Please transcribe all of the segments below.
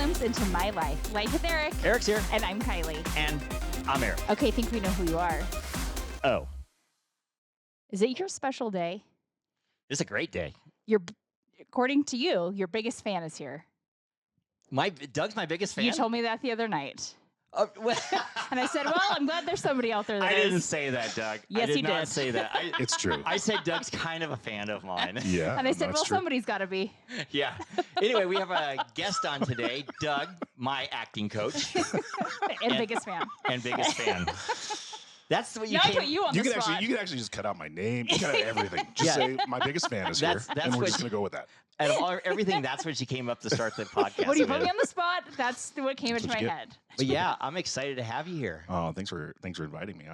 glimpse into my life. Life with Eric. Eric's here. And I'm Kylie. And I'm Eric. Okay, I think we know who you are. Oh. Is it your special day? It's a great day. According to you, your biggest fan is here. Doug's my biggest fan? You told me that the other night. Well, and I said, well, I'm glad there's somebody out there that I is. didn't say that, Doug. Yes, I you did not did. say that. It's true. I said Doug's kind of a fan of mine. Yeah. And I said, that's well, true. somebody's got to be. Yeah. Anyway, we have a guest on today, Doug, my acting coach. and biggest fan. And biggest fan. That's what you Now I came... put you on You the can spot. actually just cut out my name. You cut out everything. Just say my biggest fan is here, That's and we're what just gonna go with that. Out of everything, that's what she came up to start the podcast. When you with. put me on the spot, that's what came into what my you get. head. But yeah, I'm excited to have you here. Oh, thanks for inviting me.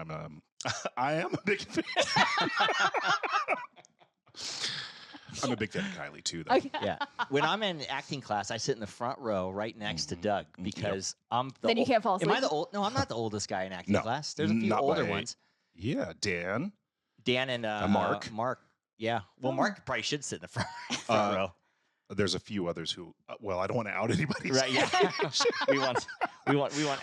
I am a big fan. I'm a big fan of Kylie too, though. Okay. Yeah. When I'm in acting class, I sit in the front row right next to Doug because I'm the Then you can't fall Am I asleep? the old? No, I'm not the oldest guy in acting No, class. There's a few not by older age. ones. Yeah, Dan. Dan and Mark. Mark. Yeah. Well, Oh. Mark probably should sit in the front row. There's a few others who. Well, I don't want to out anybody. Right. Yeah. we want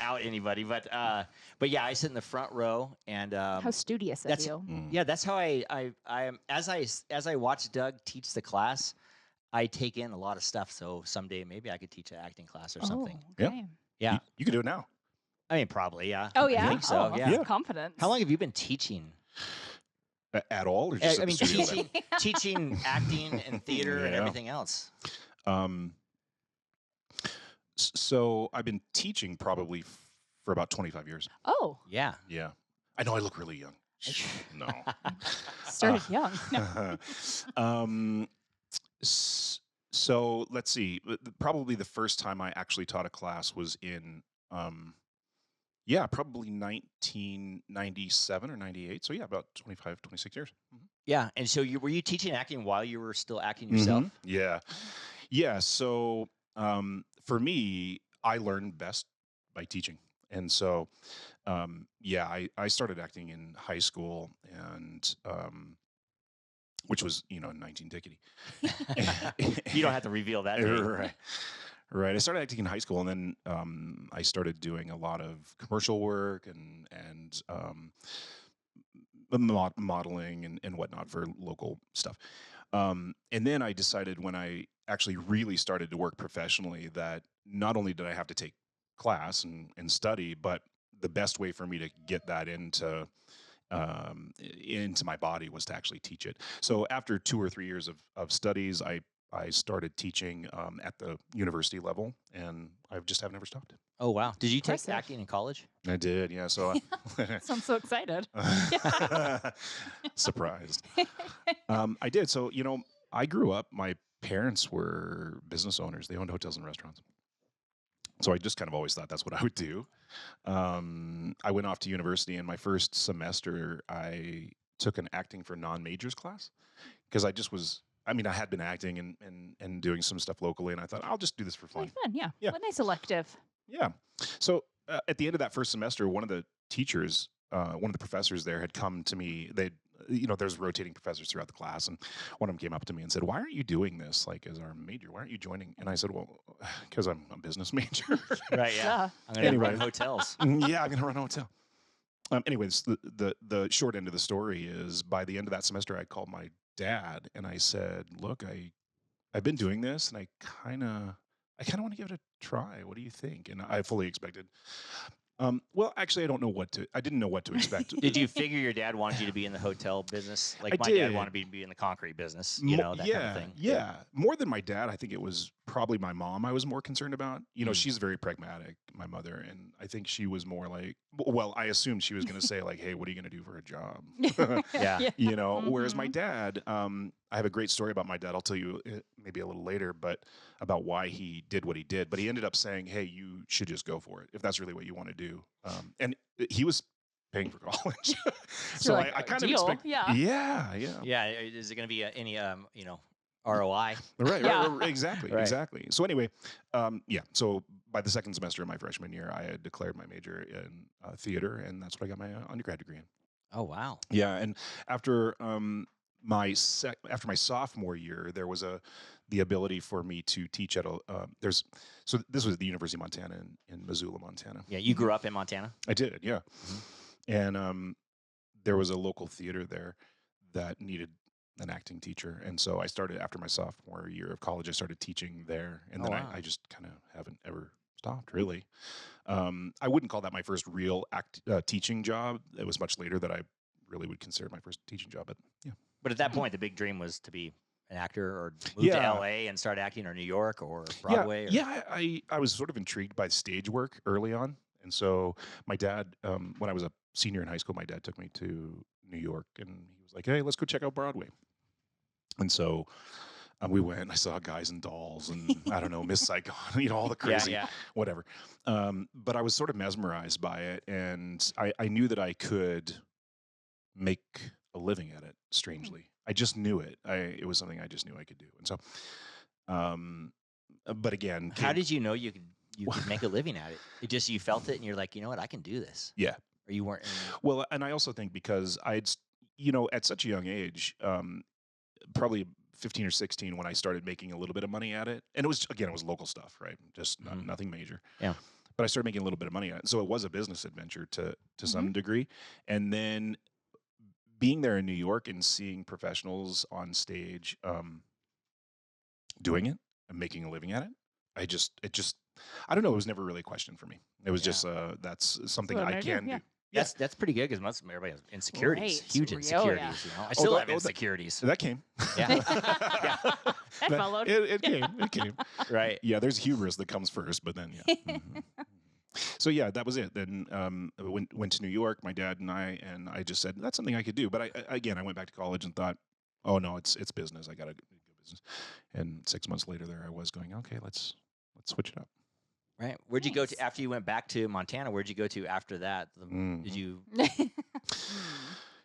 out anybody, but yeah, I sit in the front row and How studious of that's- you. yeah, that's how I am. As I watch Doug teach the class, I take in a lot of stuff. So someday maybe I could teach an acting class or something. Oh, okay. Yeah. You can do it now. I mean, probably. Yeah. Oh, I yeah? think so. Oh, Yeah. Yeah. Confidence. How long have you been teaching? At all, or just I at mean, the studio level? teaching acting and theater and Yeah. everything else. So I've been teaching probably for about 25 years. Oh, Yeah. Yeah. I know I look really young. No. started young. No. So let's see. Probably the first time I actually taught a class was in, probably 1997 or 98. So yeah, about 25, 26 years. Yeah. And so were you teaching acting while you were still acting yourself? Yeah. Yeah. So for me, I learned best by teaching. And so, I started acting in high school and, which was, 19 tickety. You don't have to reveal that. do you? Right. I started acting in high school, and then I started doing a lot of commercial work and modeling and whatnot for local stuff. And then I decided when I actually really started to work professionally that not only did I have to take class and study, but the best way for me to get that into my body was to actually teach it. So after 2 or 3 years of studies, I started teaching at the university level, and I just have never stopped. Oh, wow. Did you take Impressive. acting in college? I did, yeah. So Sounds so excited. surprised. I did. So, I grew up, my parents were business owners. They owned hotels and restaurants. So I just kind of always thought that's what I would do. I went off to university, and my first semester, I took an acting for non-majors class because I had been acting and doing some stuff locally, and I thought, I'll just do this for fun. Really fun, yeah. Yeah. What a nice elective. Yeah. So at the end of that first semester, one of the teachers, one of the professors there had come to me. There's rotating professors throughout the class, and one of them came up to me and said, "Why aren't you doing this like as our major? Why aren't you joining?" And I said, "Well, because I'm a business major." Right, yeah. Duh. I'm going to Anyway. run hotels. Yeah, I'm going to run a hotel. Anyways, the short end of the story is by the end of that semester, I called my dad and I said, "Look, I've been doing this, and I kind of want to give it a try. What do you think?" And I fully expected. Well, actually, I didn't know what to expect. Did you figure your dad wanted you to be in the hotel business? Like I my dad did. wanted me to be in the concrete business, Mo- that kind of thing. Yeah. More than my dad, I think it was probably my mom I was more concerned about. She's very pragmatic, my mother, and I think she was more like, well, I assumed she was going to say like, "Hey, what are you going to do for a job?" Yeah. Whereas my dad, I have a great story about my dad. I'll tell you maybe a little later, but about why he did what he did. But he ended up saying, "Hey, you should just go for it if that's really what you want to do." And he was paying for college, so like, I kind of deal. expect. Yeah. Yeah. Is it going to be any ROI? Right, Yeah. exactly, Right. exactly. So anyway, so by the second semester of my freshman year, I had declared my major in theater, and that's what I got my undergrad degree in. Oh, wow. Yeah, and after after my sophomore year, there was the ability for me to teach at a so this was the University of Montana in Missoula, Montana. Yeah, you grew up in Montana. I did, yeah. Mhm. And there was a local theater there that needed an acting teacher, and so I started after my sophomore year of college. I started teaching there, and Oh, then wow. I just kind of haven't ever stopped, really. I wouldn't call that my first real teaching job. It was much later that I really would consider my first teaching job, but yeah. But at that point, the big dream was to be an actor or move to Yeah. LA and start acting, or New York or Yeah, Broadway. Or... yeah. I was sort of intrigued by stage work early on, and so my dad, when I was a senior in high school, my dad took me to New York, and he was like, "Hey, let's go check out Broadway." And so we went. And I saw Guys and Dolls, and I don't know, Miss Saigon, all the crazy, yeah. whatever. But I was sort of mesmerized by it, and I knew that I could make a living at it. Strangely, I just knew it. It was something I just knew I could do, and so. But again, How did you know you could make a living at it? It just you felt it, and you're like, you know what, I can do this. Yeah. Or you weren't. Well, and I also think because at such a young age, probably 15 or 16 when I started making a little bit of money at it. And it was local stuff, right? Just nothing major. Yeah. But I started making a little bit of money at it. So it was a business adventure to some degree. And then being there in New York and seeing professionals on stage doing it and making a living at it, I don't know, it was never really a question for me. It was just that's something I can do. That's pretty good because most of everybody has insecurities, Right. huge Oh, insecurities. yeah. I still have insecurities. That came. Yeah. That followed. It came. It came. Right. Yeah, there's hubris that comes first, but then yeah. So yeah, that was it. Then went to New York, my dad and I just said that's something I could do. But I went back to college and thought, oh no, it's business. I got to go business. And 6 months later, there I was going, okay, let's switch it up. Right. Where'd you go to after you went back to Montana? Where'd you go to after that? Did you?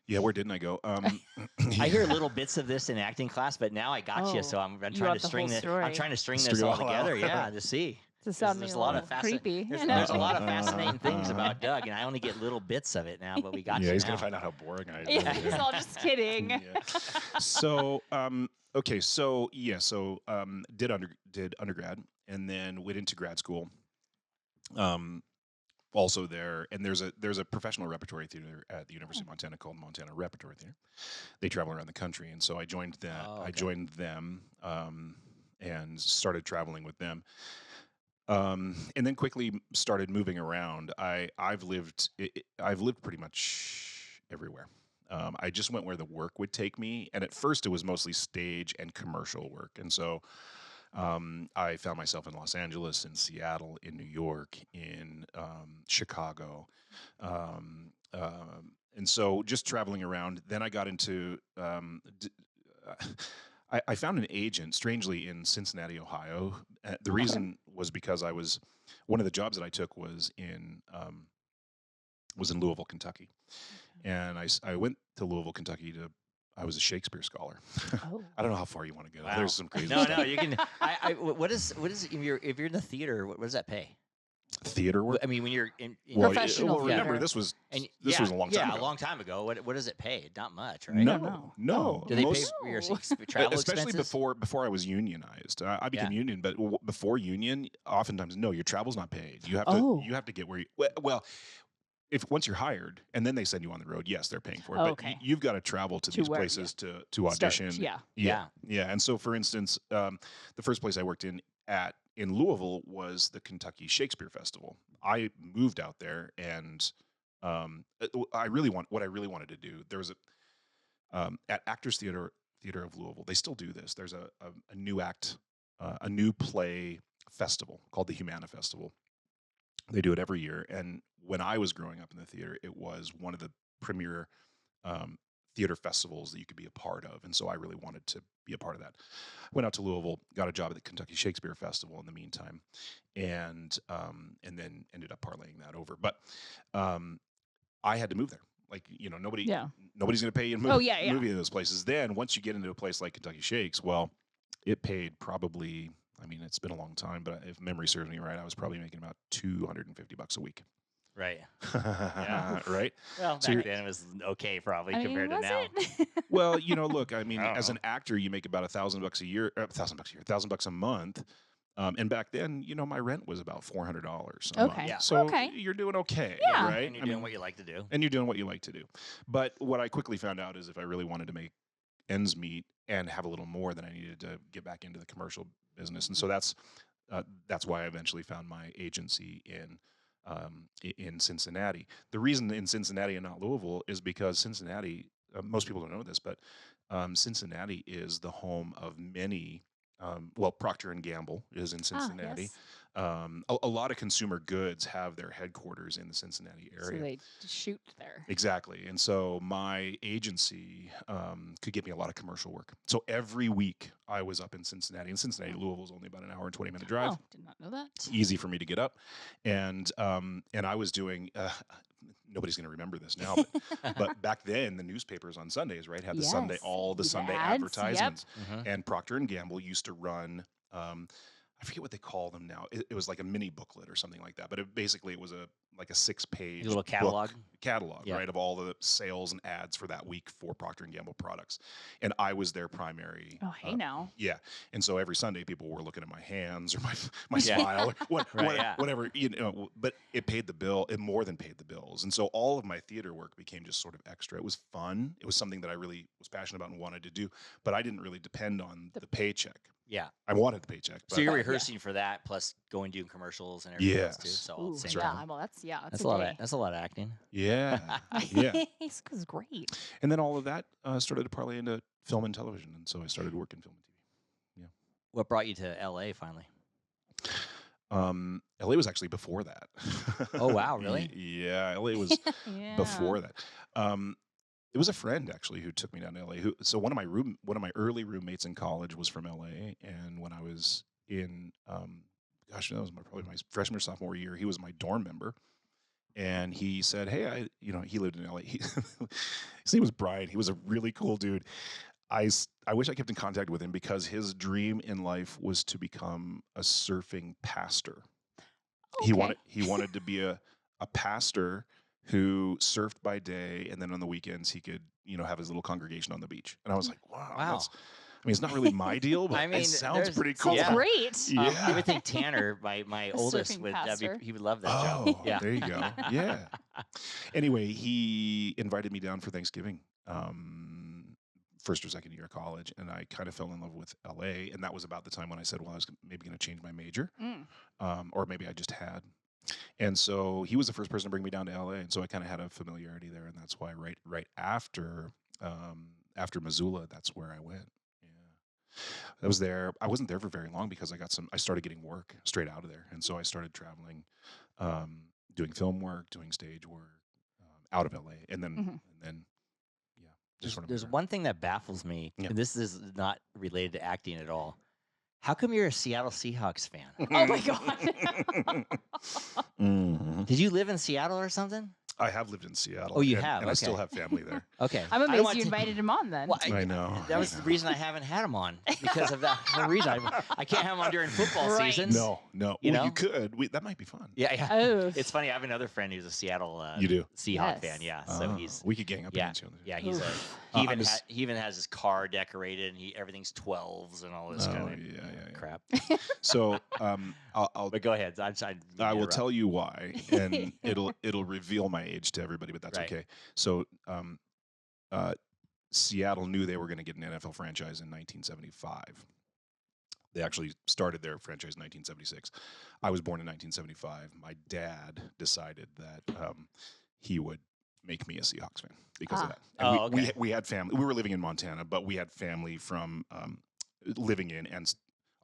Yeah, where didn't I go? I hear little bits of this in acting class, but now I got you, so I'm trying to string this. I'm trying to string this all together. Yeah, to see. There's a lot of creepy. There's a lot of fascinating things about Doug, and I only get little bits of it now. But we got you. Yeah, he's now. gonna find out how boring I am. Yeah, he's all just kidding. Yeah. So okay, so yeah, did undergrad and then went into grad school. Also there, and there's a professional repertory theater at the University of Montana called Montana Repertory Theater. They travel around the country, and so I joined that. Oh, okay. I joined them and started traveling with them. And then quickly started moving around. I've lived pretty much everywhere. I just went where the work would take me, and at first it was mostly stage and commercial work, and so. I found myself in Los Angeles, in Seattle, in New York, in Chicago. And so just traveling around. Then I got into, I found an agent, strangely, in Cincinnati, Ohio. The reason was because one of the jobs that I took was in Louisville, Kentucky. And I went to Louisville, Kentucky I was a Shakespeare scholar. Oh. I don't know how far you want to go. Wow. There's some crazy No, stuff. no, you can. What is if you're in the theater? What does that pay? Theater work? I mean, when you're in Professional remember theater. this was and was a long time ago. Yeah, a long time ago. What does it pay? Not much, right? No. Oh. Do they pay Most- for your travel especially expenses? before I was unionized. I became union, but before union, oftentimes no, your travel's not paid. You have to get where you well. If once you're hired and then they send you on the road, yes, they're paying for it. Okay. But you've got to travel to these where- places to audition. Yeah. Yeah. And so, for instance, the first place I worked in Louisville was the Kentucky Shakespeare Festival. I moved out there, and what I really wanted to do. There was at Actors Theater of Louisville. They still do this. There's a new act, a new play festival called the Humana Festival. They do it every year, and when I was growing up in the theater, it was one of the premier theater festivals that you could be a part of, and so I really wanted to be a part of that. Went out to Louisville, got a job at the Kentucky Shakespeare Festival in the meantime, and then ended up parlaying that over. But I had to move there. Like, nobody's going to pay you to move you to those places. Then once you get into a place like Kentucky Shakes, well, it paid probably. I mean, it's been a long time, but if memory serves me right, I was probably making about $250 a week. Right. Yeah. Right? Well, So back you're- then it was okay, probably, I mean, compared to was now. it? Well, look, I mean, I don't as know. an actor, you make about $1,000 a year, $1,000 a month. And back then, my rent was about $400 a month. Okay. Yeah. So Okay. you're doing okay, Yeah. right? And you're doing what you like to do. and you're doing what you like to do. But what I quickly found out is if I really wanted to make ends meet and have a little more, then I needed to get back into the commercial business. And so that's why I eventually found my agency in Cincinnati. The reason in Cincinnati and not Louisville is because Cincinnati. Most people don't know this, but Cincinnati is the home of many. Procter and Gamble is in Cincinnati. Yes. A lot of consumer goods have their headquarters in the Cincinnati So area. they shoot there. Exactly. And so my agency could get me a lot of commercial work. So every week I was up in Cincinnati. And Cincinnati, Louisville is only about an hour and 20-minute drive. Oh, did not know that. Easy for me to get up. And I was doing, nobody's going to remember this now, but back then the newspapers on Sundays, right, had the Sunday, Yes. all the The Sunday ads, advertisements. Mhm. And Procter and Gamble used to run, I forget what they call them now. It was like a mini booklet or something like that. But it was like a 6-page A little catalog. catalog, Yep. right, of all the sales and ads for that week for Procter and Gamble products. And I was their primary. Oh, hey now. Yeah, and so every Sunday people were looking at my hands or my Yeah. smile or Right, yeah. whatever, But it paid the bill. It more than paid the bills, and so all of my theater work became just sort of extra. It was fun. It was something that I really was passionate about and wanted to do, but I didn't really depend on the paycheck. Yeah. I wanted the paycheck. But So you're Yeah. rehearsing for that, plus going doing commercials and everything else too. Yes. So all at Ooh, the That's same right. time. Well, that's That's a a lot. day. That's a lot of acting. yeah, yeah. This is great. And then all of that started to parlay into film and television, and so I started working film and TV. What brought you to LA finally? LA was actually before that. Oh, wow, really? Yeah, LA was Yeah. before that. It was a friend actually who took me down to LA. So one of my early roommates in college was from LA, and when I was in, that was probably my freshman or sophomore year, he was my dorm member, and he said, "Hey, he lived in LA. His name was Brian. He was a really cool dude. I wish I kept in contact with him because his dream in life was to become a surfing pastor. He Okay. wanted to be a pastor who surfed by day, and then on the weekends he could have his little congregation on the beach. And I was like, wow. It's not really my deal, but I mean, it sounds there's- pretty cool. Sounds Yeah. great. Yeah. I would think Tanner, my A oldest, surfing would pastor. he would love that Oh, job. Yeah. there you go. Yeah. Anyway, he invited me down for Thanksgiving, first or second year of college, and I kind of fell in love with LA. And that was about the time when I said, well, I was maybe going to change my major, or maybe I just had. And so he was the first person to bring me down to LA, and so I kind of had a familiarity there, and that's why right after Missoula, that's where I went. I was there. I wasn't there for very long because I started getting work straight out of there. And so I started traveling, doing film work, doing stage work, out of LA. And then, yeah. Just sort of There's there. one thing that baffles me, Yeah. and this is not related to acting at all. How come you're a Seattle Seahawks fan? Oh my God. Mhm. Did you live in Seattle or something? I have lived in Seattle. Oh, you and, have? And I still Okay. have family there. Okay. I'm I don't amazed want you to- invited him on then. Well, I know. That was the reason I haven't had him on, because of that whole reason. I can't have him on during football Right. seasons. No. You Well, know? you could. That might be fun. Yeah, yeah. Oh. It's funny. I have another friend who's a Seattle You do? Seahawk Yes. fan. Yeah. So Ah, he's we could gang up yeah, against you. on this. yeah. He's Oof. he I even has his car decorated, and everything's 12s and all this Oh, kind of yeah. crap. So I'll But go ahead. I will tell you why, and it'll reveal my age to everybody, but that's Right. okay. So, Seattle knew they were going to get an NFL franchise in 1975. They actually started their franchise in 1976. I was born in 1975. My dad decided that he would make me a Seahawks fan because of that. And Oh, we okay. we had family. We were living in Montana, but we had family from living in, and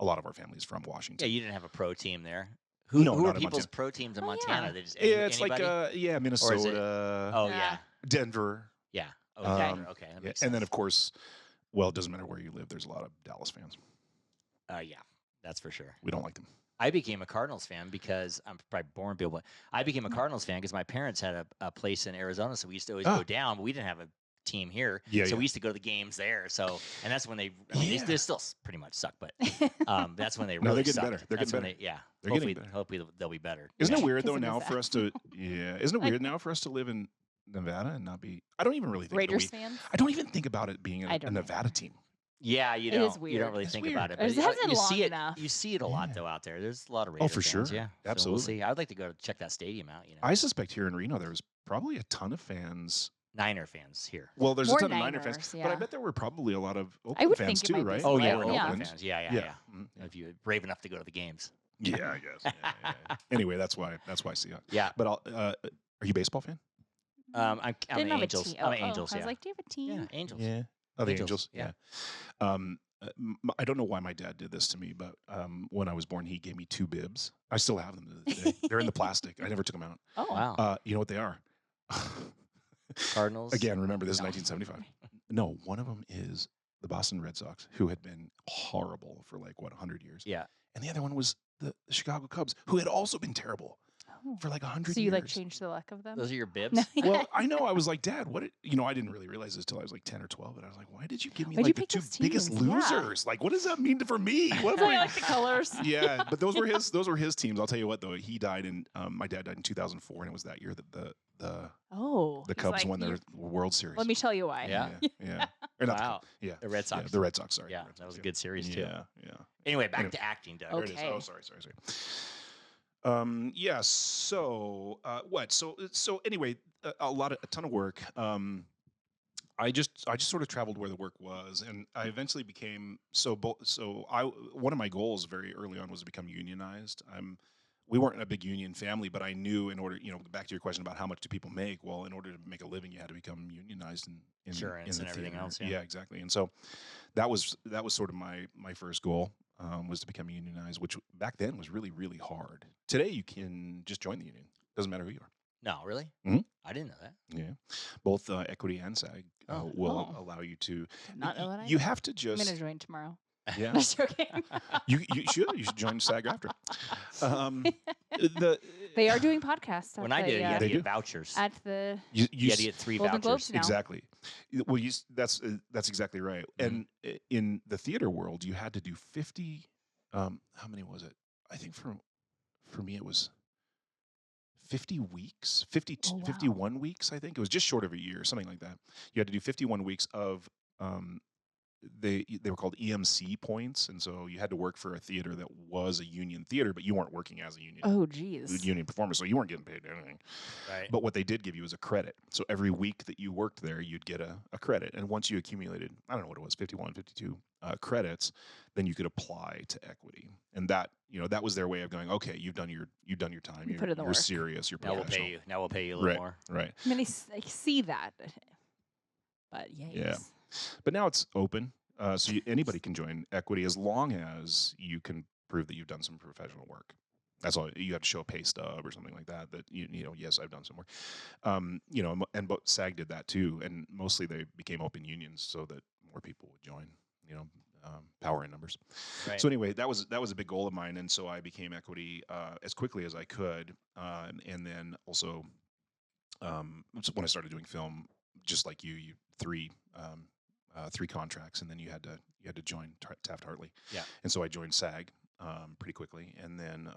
a lot of our families from Yeah, Washington. you didn't have a pro team there. No, Who not are in people's Montana. pro teams in Oh, yeah. Montana? They just Yeah, it's anybody? like Minnesota, Oh Yeah. yeah, Denver. yeah. Oh, Um, Denver. Okay, that Yeah, makes and then sense. of course, well, it doesn't matter where you live. There's a lot of Dallas fans. Yeah, that's for sure. We don't like them. I became a Cardinals fan because I'm probably born people, but I became a Cardinals fan because my parents had a place in Arizona, so we used to always Ah. go down, but we didn't have a team here. Yeah, so yeah. we used to go to the games there. So, and that's when they, I mean, Yeah. they still pretty much suck, but that's when they No, really they're getting sucked. better. They're That's getting when better. They, yeah. They're hopefully, getting better. hopefully they'll be better. Isn't it weird 'Cause though of now Zach. for us to? Yeah, isn't it weird now for us to live in Nevada and not be? I don't even really think that Raiders fans. I don't even think about it being I a don't Nevada either. team. Yeah, you It is don't. You don't weird. really It's think weird. about it. It But hasn't you long see it. enough. You see it a lot Yeah. though out there. There's a lot of Raiders for fans. sure. Yeah, Absolutely. So we'll see. I'd like to go check that stadium out. You know, I suspect here in Reno there was probably a ton of fans. Niner fans here. Well, there's More a ton of Niner fans, Niners, but I yeah. bet there were probably a lot of I Oakland would fans think it too, might be right? some Oh yeah, Well, we're yeah. Oakland fans. Yeah. Mhm, yeah. If you're brave enough to go to the games. Yeah, I guess. Yeah. Anyway, that's why I see it. Yeah. But are you a baseball fan? I'm Didn't an have a Angels. team. I'm an Oh, Angels. I was Yeah. like, do you have a team? Yeah, Angels. Oh, the Angels, Angels. yeah. I don't know why my dad did this to me, but when I was born, he gave me 2 bibs. I still have them to this day. They're in the plastic. I never took them out. Oh, Wow. You know what they are? Cardinals. Again, remember this is No. 1975. No, one of them is the Boston Red Sox, who had been horrible for 100 years. Yeah. And the other one was the Chicago Cubs, who had also been terrible Oh. for 100 So you years. like changed the luck of them? Those are your bibs. No. Well, I know. I was like, Dad, what? I didn't really realize this till I was 10 or 12. And I was like, why did you give me Why'd you the pick 2 those biggest teams? Yeah. losers? What does that mean for me? What I am I? like the colors. Yeah, but those were his teams. I'll tell you what, though, he died in. My dad died in 2004, and it was that year that the Oh, he's Cubs like, won their "You- World Series. Let me tell you why. Yeah. yeah. Or not the Wow. Cubs. Yeah. The Red Sox. Yeah, the Red Sox. Sorry. Yeah, the Red that was a Sox, good series too. Yeah. Anyway, back Anyway. to acting, Doug. There it is. Okay. Oh, sorry. Yeah. So what? So anyway, a ton of work. I just sort of traveled where the work was, and I eventually became one of my goals very early on was to become unionized. We weren't a big union family, but I knew in order, back to your question about how much do people make? Well, in order to make a living, you had to become unionized in Insurance the and everything theater. else, Yeah, exactly. And so that was sort of my first goal. Was to become unionized, which back then was really, really hard. Today, you can just join the union. Doesn't matter who you are. No, really? Mhm. I didn't know that. Yeah, both Equity and SAG will Oh. allow you to. Did not know that. You have to I'm just. gonna join tomorrow. Yeah, Just joking. you should join SAG after. They are doing podcasts. When at I the, did it, you had They to do. get vouchers. at the You had to get 3 Golden vouchers. Globes now. Exactly. Well, that's exactly right. Mhm. And in the theater world, you had to do 50. How many was it? I think for me it was 50 weeks, 52, Oh, wow. 51 weeks. I think it was just short of a year, something like that. You had to do 51 weeks of. They were called EMC points, and so you had to work for a theater that was a union theater, but you weren't working as a Oh, geez. union performer, so you weren't getting paid anything. Right. But what they did give you was a credit. So every week that you worked there, you'd get a credit. And once you accumulated, I don't know what it was, 51, 52 credits, then you could apply to Equity. And that was their way of going, okay, you've done your time. You put in the you're work. serious. You're Now we'll professional. pay you. Now we'll pay you a little Right. more. Right. I mean, I see that, but yikes. Yeah. But now it's open. So anybody can join Equity as long as you can prove that you've done some professional work. That's all. You have to show a pay stub or something like that. That yes, I've done some work. And but SAG did that too. And mostly they became open unions so that more people would join. Power in numbers. Right. So anyway, that was a big goal of mine, and so I became Equity as quickly as I could. And then also, so when I started doing film, just like you 3 contracts, and then you had to join Taft-Hartley. Yeah. And so I joined SAG pretty quickly, and then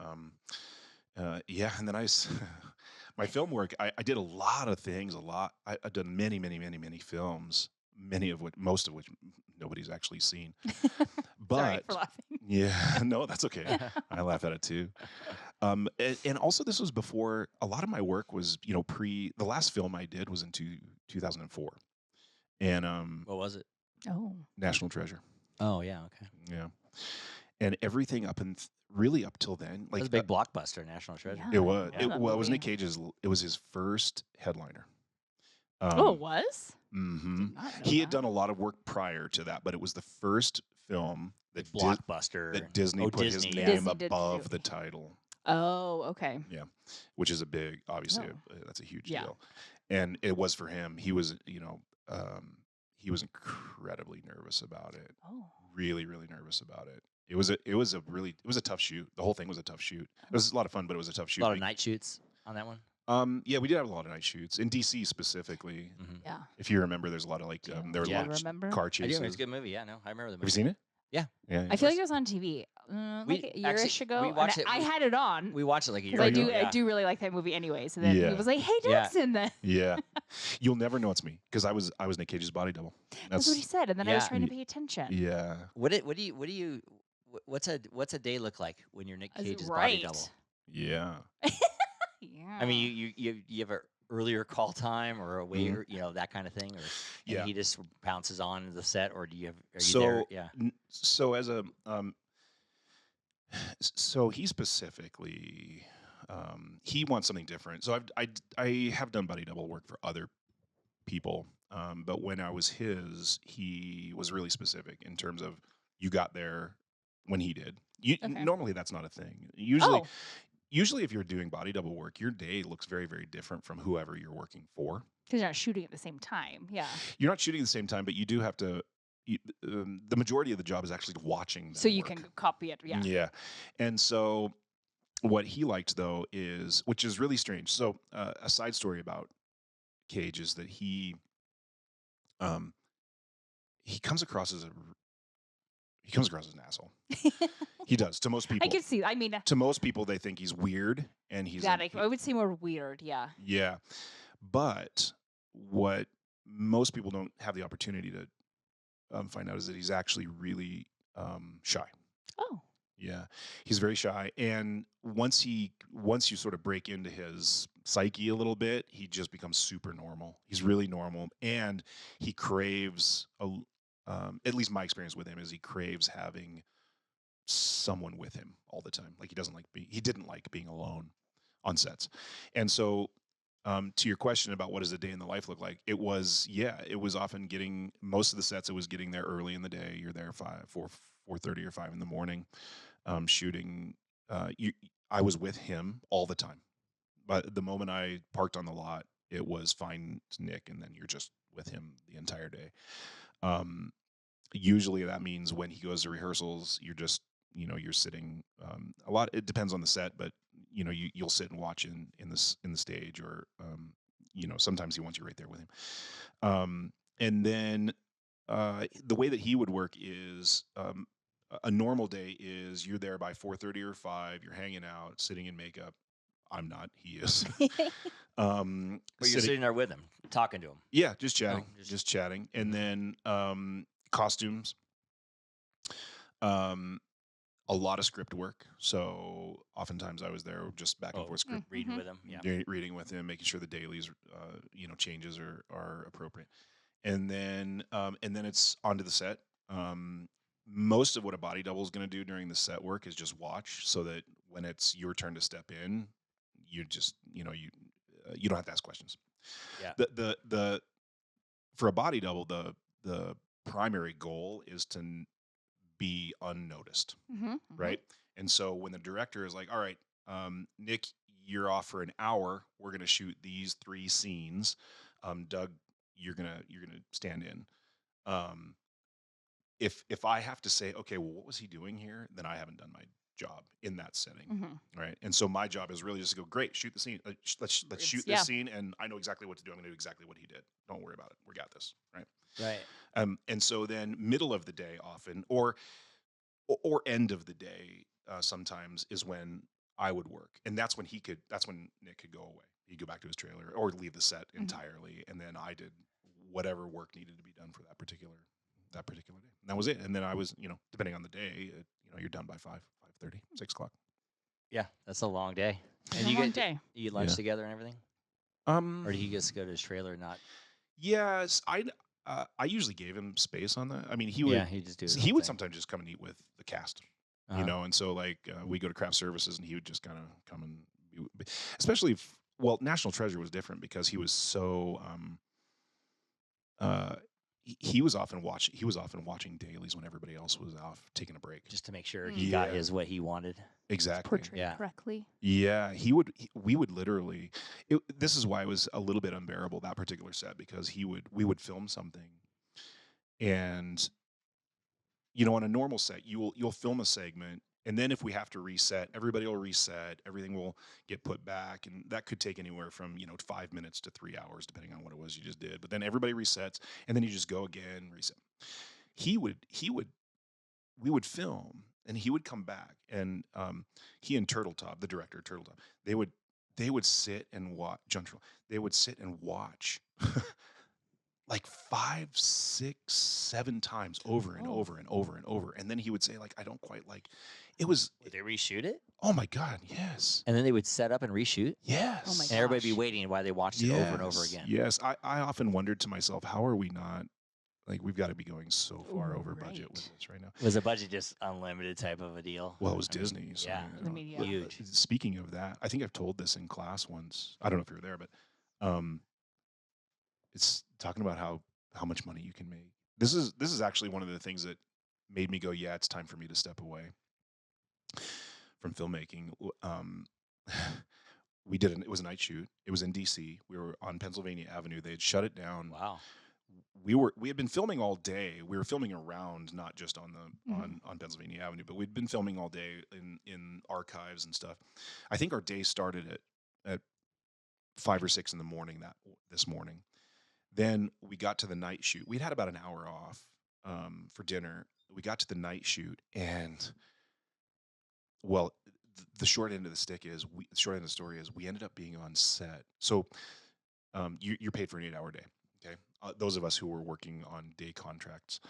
and then my film work. I did a lot of things. I've done many films, most of which nobody's actually seen. But Sorry for laughing. yeah, no, that's okay. I laugh at it too. And also this was before a lot of my work was the last film I did was in 2004. And What was it? Oh. National Treasure. Oh yeah. Okay. Yeah. And everything really up till then, It was a big blockbuster, National Treasure. Yeah. it was. Yeah, that Well, it was movie. Nick Cage's. It was his first headliner. Oh, it was? Mm-hmm. Did not know He had that. done a lot of work prior to that, but it was the first film that Blockbuster. Disney put his Disney, name yeah. Disney did above too. the title. Oh, okay. Which is a big, obviously, Oh. that's a huge Yeah. deal. And it was for him. He was, he was incredibly nervous about it. Oh. Really, really nervous about it. It was a tough shoot. The whole thing was a tough shoot. It was a lot of fun, but it was a tough A shoot. lot of night shoots on that one. Yeah, we did have a lot of night shoots in DC specifically. Yeah. If you remember, there's a lot of like Do there were you a lot of remember? car I do. chases. It's a good movie. Yeah, no, I remember the movie. Have you seen it? Yeah. Yeah. I feel like it was on TV like a yearish actually, ago. we and watched it. I had it on We watched it like a year because ago. I do really like that movie anyways. And then he Yeah. was like, "Hey, Yeah. Doug's in that." Yeah. You'll never know it's me because I was Nick Cage's body double. That's what he said, and then I was Yeah. trying to pay attention. Yeah. What's a day look like when you're Nick I was Cage's body right. double? Yeah. Yeah. I mean, you have a earlier call time or a way, or, that kind of thing, or and Yeah. he just bounces on the set, or are you there? So Yeah. so as a so he specifically he wants something different. So I have done body double work for other people, but when I was his, he was really specific in terms of you got there when he did. Okay. Normally that's not a thing. Usually Oh, usually if you're doing body double work, your day looks very, very different from whoever you're working for. because you're not shooting at the same time. Yeah. You're not shooting at the same time, but you do have to. The majority of the job is actually watching them So you work. can copy it. Yeah. Yeah. And so what he liked though is, which is really strange. So a side story about Cage is that um he comes across as an asshole. He does to most people. I can see. I mean, To most people, they think he's weird, and he's that I would say more weird. Yeah. yeah. But what most people don't have the opportunity to find out is that he's actually really shy. Oh. Yeah, he's very shy, and once you sort of break into his psyche a little bit, he just becomes super normal. He's really normal, and he craves at least my experience with him is he craves having someone with him all the time. Like he didn't like being alone on sets, and so to your question about what does a day in the life look like, it was often getting most of the sets. It was getting there early in the day. You're there 4:30 or 5 in the morning, shooting. I was with him all the time. But the moment I parked on the lot, it was find Nick, and then you're just with him the entire day. Usually that means when he goes to rehearsals, you're sitting a lot. It depends on the set, but you'll sit and watch in the stage, or sometimes he wants you right there with him. And then the way that he would work is a normal day is you're there by 4:30 or 5. You're hanging out, sitting in makeup. I'm not. He is. But you're sitting there with him, talking to him. Yeah, just chatting, Oh, just chatting, and then costumes. A lot of script work. So oftentimes I was there just back and forth script reading with him. Yeah. reading with him, making sure the dailies, changes are appropriate, and then it's onto the set. Most of what a body double is going to do during the set work is just watch, so that when it's your turn to step in, you just you don't have to ask questions. Yeah. The for a body double, the primary goal is to be unnoticed, right? And so when the director is like, all right, Nick, you're off for an hour. We're going to shoot these 3 scenes. Doug, you're gonna stand in. If I have to say, okay, well, what was he doing here? Then I haven't done my job in that setting, right? And so my job is really just to go, great, shoot the scene. Let's shoot this scene, and I know exactly what to do. I'm going to do exactly what he did. Don't worry about it. We got this, right? Right. And so then middle of the day often, or end of the day, sometimes is when I would work. And that's when Nick could go away. He'd go back to his trailer or leave the set entirely. And then I did whatever work needed to be done for that particular day. And that was it. And then I was, depending on the day, you're done by 5:30, 6 o'clock. Yeah, that's a long day. It's And a you long get day. you eat lunch Yeah. together and everything, or do he just go to his trailer? Not. Yes, I usually gave him space on that. I mean, he would. Yeah, he just do. He would sometimes just come and eat with the cast, Uh-huh. and so like we go to craft services, and he would just kind of come and, especially National Treasure was different because he was so he was often watching dailies when everybody else was off taking a break, Just to make sure he got Yeah. what he wanted. exactly. Portrayed Yeah. correctly. Yeah, we would literally. This is why it was a little bit unbearable, that particular set, because we would film something, and on a normal set, you'll film a segment And then if we have to reset, everybody will reset, everything will get put back. And that could take anywhere from, 5 minutes to 3 hours, depending on what it was you just did. But then everybody resets and then you just go again, reset. We would film and he would come back and he and Turtletop, the director of Turtletop, they would sit and watch John Turtle. They would sit and watch like 5, 6, 7 times over and over and over and over. And then he would say, like, I don't quite like it was. Would they reshoot it? Oh my God, yes. And then they would set up and reshoot? Yes. Oh my And everybody would be gosh. waiting while they watched it over and over again. Yes. I often wondered to myself, how are we not, like, we've got to be going so far over budget with this right now. Was the budget just unlimited type of a deal? Well, it was Disney. So, yeah. I mean, yeah. but, Huge. Speaking of that, I think I've told this in class once. I don't know if you were there, but it's talking about how much money you can make. This is actually one of the things that made me go, yeah, it's time for me to step away from filmmaking. It was a night shoot. It was in DC. We were on Pennsylvania Avenue. They had shut it down. Wow. We had been filming all day. We were filming around, not just on the on Pennsylvania Avenue, but we'd been filming all day in archives and stuff. I think our day started at 5 or 6 in the morning this morning. Then we got to the night shoot. We'd had about an hour off for dinner. We got to the night shoot, and well, the short end of the stick is the short end of the story is we ended up being on set. So you're paid for an 8-hour day. Okay, those of us who were working on day contracts,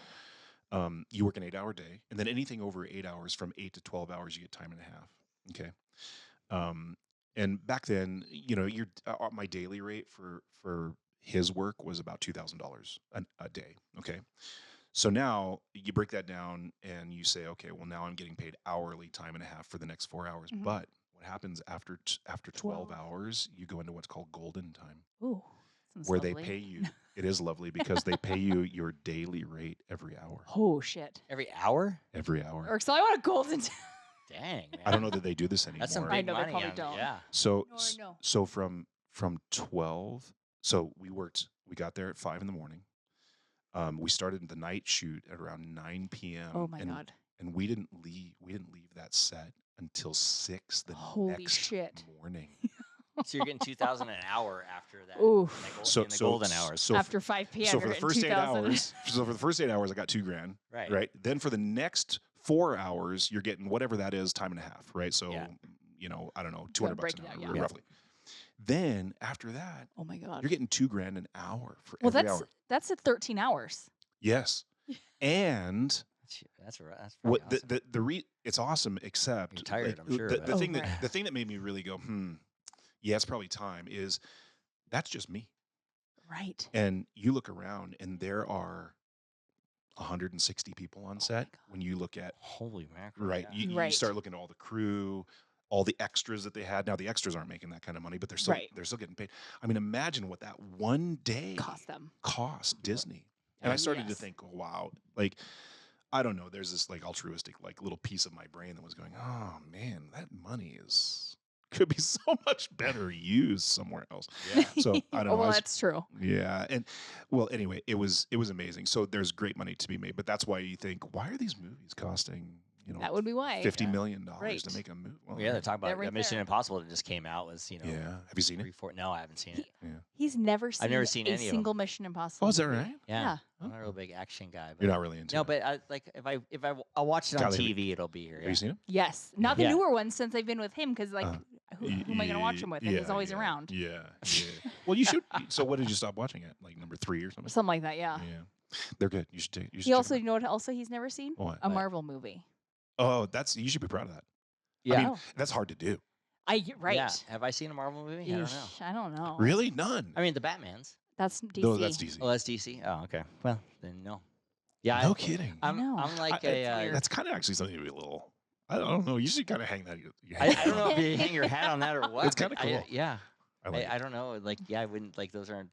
you work an 8-hour day, and then anything over 8 hours, from 8 to 12 hours, you get time and a half. Okay, and back then, my daily rate for his work was about $2,000 a day. Okay, so now you break that down and you say, okay, well, now I'm getting paid hourly, time and a half for the next 4 hours. Mhm. But what happens after 12 hours? You go into what's called golden time, Ooh, sounds where lovely. they pay you. It is lovely because they pay you your daily rate every hour. Oh shit. Every hour? Every hour. Or so I want a golden. Dang, man. I don't know that they do this anymore. That's some I big know they money. probably on- don't. Yeah. So No, s- no. so from 12. So we got there at 5 in the morning. We started the night shoot at around 9 p.m. Oh my and, god. And we didn't leave that set until 6 the Holy next shit. morning. So you're getting 2,000 an hour after that. Oof. In the golden hours. So After 5 p.m. so for you're the getting first 8 2,000. hours, so for the first 8 hours, I got $2,000. Right. Right. Then for the next 4 hours, you're getting whatever that is, time and a half. Right. So Yeah. I don't know, $200 break an it hour, out, yeah. roughly. Then after that, Oh my god. you're getting $2,000 an hour for Well, every hour. that's at 13 hours. Yes. And That's pretty what awesome. it's awesome, except You're tired, I'm sure, The, but- the Oh, thing right. the thing that made me really go, yeah, it's probably time, is that's just me. Right. And you look around and there are 160 people on set. God. When you look at Holy mackerel. right, yeah. you Right. start looking at all the crew, all the extras that they had. Now the extras aren't making that kind of money, but they're still Right. getting paid. I mean, imagine what that one day Cost them. cost Disney. And I started to Yes. think, oh, wow, like, I don't know, there's this like altruistic, like little piece of my brain that was going, oh man, that money could be so much better used somewhere else. Yeah. So I don't know. Oh, well, I was- that's true. yeah. And well, anyway, it was amazing. So there's great money to be made, but that's why you think, why are these movies costing, That would be why. $50 million Right. to make a movie? Well, Yeah, they're talking They're about right Mission there. Impossible that just came out was, yeah. Have you seen it? 3, 4. No, I haven't seen it. He's never seen, never seen a any of 'em. single Mission Impossible. Oh, is that movie. right? Yeah. Yeah. I'm not a real big action guy. But You're not really into No, it. but I'll watch it on Golly, have you- TV, it'll be here. Have Yeah. you seen it? Yes. Not the Yeah. newer ones since they've been with him because, like, who am I going to watch him with? And he's Yeah, always yeah, around. Yeah. Well, you should. So what did you stop watching at? Like number 3 or something? Something like that, yeah. Yeah. They're good. You should take. You should He check also, them you know what else he's never seen? out. What? A What? Marvel movie. Oh, you should be proud of that. Yeah. I mean, Oh. that's hard to do. Right. Yeah. Have I seen a Marvel movie? I don't know. Yeesh, I don't know. Really? None. I mean, the Batman's. That's DC. No, that's DC. Oh, that's DC. Oh, okay. Well, then no. Yeah. No kidding. I know. I'm like I- a. weird. That's kind of actually something to be a little. I don't know. You should kind of hang that. I don't know if you hang your hat on that or what. It's but kinda cool. Yeah. I like I don't know. Like, yeah, I wouldn't like those aren't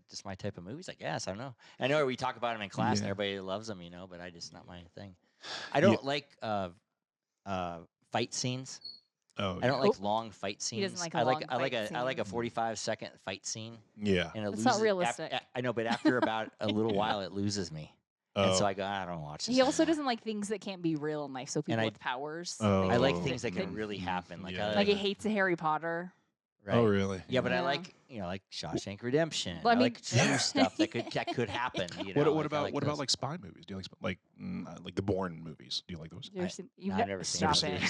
just my type of movies. I guess I don't know. I know we talk about them in class and Yeah. everybody loves them, but I just not my thing. I don't like fight scenes. Oh, I don't like long fight scenes. doesn't like a I like long I like fight a I like a scene. 45-second fight scene, yeah. and it That's not loses. realistic. I know, but after about a little Yeah. while, it loses me. And so Oh. I go, I don't watch this. He also anymore." doesn't like things that can't be real in life. So people I- with powers. Oh. I like things things that can could- really happen. Like, Yeah. I Like he like, hates Harry Potter. right? Oh, really? Yeah, but I Yeah. like like Shawshank Redemption. Well, I I like mean- true Yeah. stuff that could happen. You know, What like, I about what those. about like spy movies? Do you like like the Bourne movies? Do you like those? You've I've never seen stop those it. either.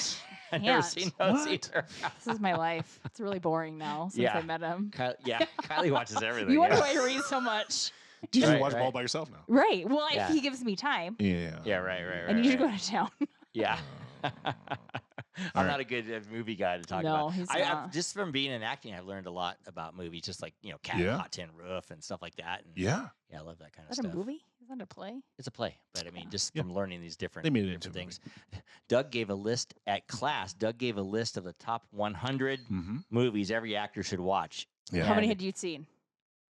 I've never Can't. seen those What? either. This is my life. It's really boring now since Yeah. I met him. Kylie watches everything. You wonder yeah. why I read so much. Do you just Right, watch them all right. by yourself now? Right. Well, Yeah. if he gives me time, Yeah. Yeah, right. and you should right. go to town. Yeah. All I'm right. not a good movie guy to talk No, about. he's I've not. just from being in acting, I've learned a lot about movies, just like Cat Yeah. on Hot Tin Roof and stuff like that. And Yeah. I love that kind of Is that stuff. a movie? Is that a play? It's a play, but I mean, Yeah. just Yeah. from learning these different, They made it into different a things. Doug gave a list at class. Doug gave a list of the top 100 Mm-hmm. movies every actor should watch. Yeah. How many And, had you seen?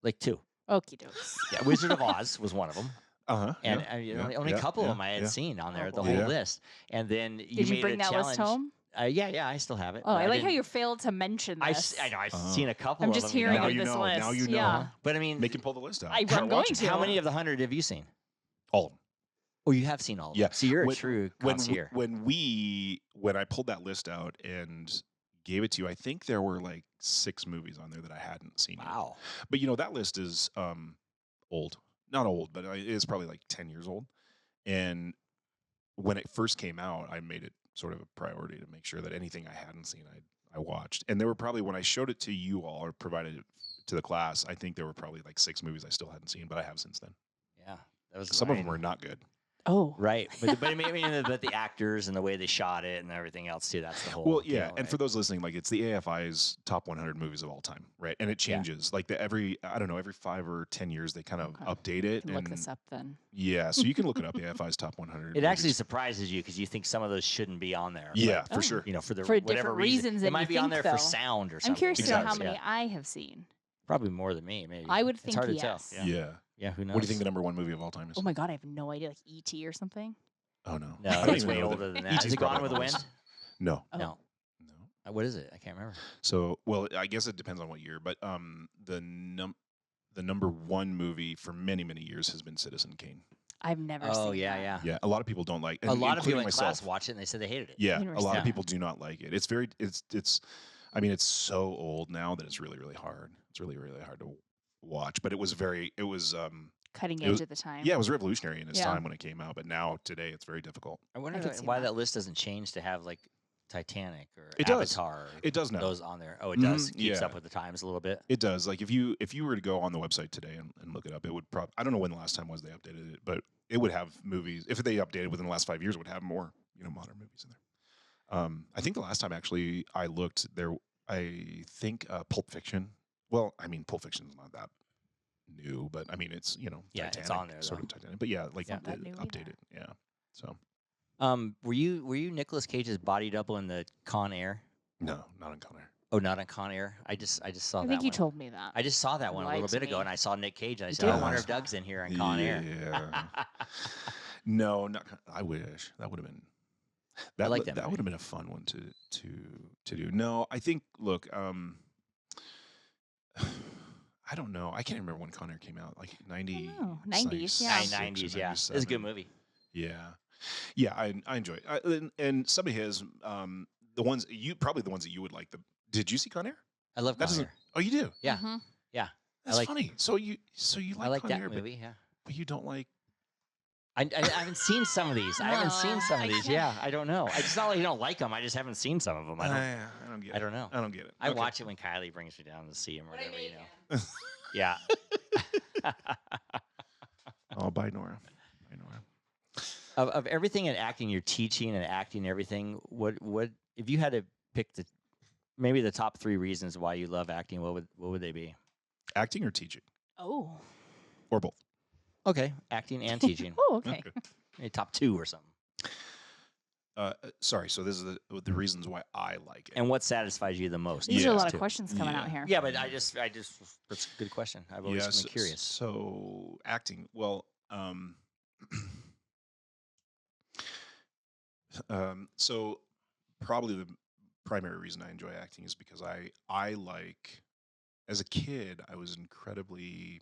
Like 2. Okie dokes. Yeah, Wizard of Oz was one of them. Uh-huh. And yeah, only a couple of them I had yeah. seen on there, Oh, the boy. whole Yeah. list. And then you Did you made bring a that challenge. list home? Yeah, I still have it. Oh, but I like how didn't- you failed to mention this. I know I've Oh. seen a couple. I'm of just them, hearing Now of you this know, list. now you know. Yeah. But I mean, Make him pull the list out. I'm Try going watching to. it. how many of the 100 have you seen? All of them. Oh, you have seen all of them. Yeah. So you're When- a true When concierge. when I pulled that list out and gave it to you, I think there were like 6 movies on there that I hadn't seen. yet. Wow. But that list is old. Not old, but it is probably like 10 years old. And when it first came out, I made it sort of a priority to make sure that anything I hadn't seen, I watched. And there were probably, when I showed it to you all or provided it to the class, I think there were probably like 6 movies I still hadn't seen, but I have since then. Yeah. That was Some of them were not good. Oh. Right. But I mean, but the actors and the way they shot it and everything else too. That's the whole. Well, yeah, deal, and for right? those listening, like it's the AFI's top 100 movies of all time, right? And it Yeah. changes. Like every 5 or 10 years they kind of Okay. update it. Can look and this up then. yeah, so you can look it up. The AFI's top 100. It actually movies. surprises you because you think some of those shouldn't be on there. Yeah, Oh. for sure. But, for the For whatever different reason. reasons It than might you be on think, there for though. sound or something. I'm curious to know how Exactly. many I have seen. Probably more than me, maybe. I would It's think hard yes. to tell. Yeah. Yeah. Who knows? What do you think the number 1 movie of all time is? Oh my god, I have no idea. Like E.T. or something. Oh no, No, I don't it's even way know older than that. E.T.'s Is it Gone probably with the on Wind? list. No, Oh. No. no. What is it? I can't remember. So, well, I guess it depends on what year, but the number 1 movie for many years has been Citizen Kane. I've never Oh seen yeah, that. yeah. Yeah, a lot of people don't like. A lot of people including in myself. class watched it and they said they hated it. Yeah, a lot Interesting. of people do not like it. It's I mean, it's so old now that it's really hard. It's really hard to watch. But it was Cutting It was- edge at the time. yeah, it was revolutionary in its Yeah. time when it came out. But now today it's very difficult. I wonder could see why that. that list doesn't change to have like Titanic or It does. Avatar. Or It does now. those on there. Oh, it does. Mhm, Keeps yeah. up with the times a little bit. It does. Like if you were to go on the website today and look it up, it would probably, I don't know when the last time was they updated it, but it would have movies. If they updated within the last 5 years, it would have more modern movies in there. I think the last time actually I looked there, I think Pulp Fiction. Well, I mean Pulp Fiction's not that new, but I mean it's Yeah, Titanic, it's on there, sort though. of Titanic. But yeah, like not that new either. updated. Yeah. So Were you Nicolas Cage's body double in the Con Air? no, not in Con Air. Oh, not on Con Air. I just saw I that think you one. told me that. I just saw that You one a lied little to bit ago, me. and I saw Nick Cage, and I You said, did "I wonder watch if that. Doug's in here on Con Air." Yeah. No, not. I wish that would have been. That like that that movie. would have been a fun one to do. No, I think. Look, I don't know. I can't remember when Con Air came out. Like 90. know. 90s, yeah. 90s, yeah. It's a good movie. Yeah, yeah. I enjoy it. And some of his the ones that you would like. Did you see Con Air? I love That Con doesn't. Air. Oh, you do. Yeah, Mhm. yeah. That's like- funny. So you like I like Con that Air, movie. Yeah. but you don't like. I haven't seen some of these. I haven't seen No, some of I these. can't. Yeah, I don't know. It's not like you don't like them. I just haven't seen some of them. I don't get. I don't know. I don't get it. I Okay. watch it when Kylie brings me down to see him or whatever. Yeah. Oh, bye, Nora. Bye, Nora. Of everything in acting, you're teaching and acting and everything. What if you had to pick maybe the top 3 reasons why you love acting? What would they be? Acting or teaching, Oh. or both. Okay, acting and teaching. Oh, okay. Maybe top 2 or something. Sorry. So this is the reasons why I like it. And what satisfies you the most? These are a Yeah. lot of too. questions coming out here. Yeah, but I just that's a good question. I've always been so, curious. So acting. Well, so probably the primary reason I enjoy acting is because I like, as a kid, I was incredibly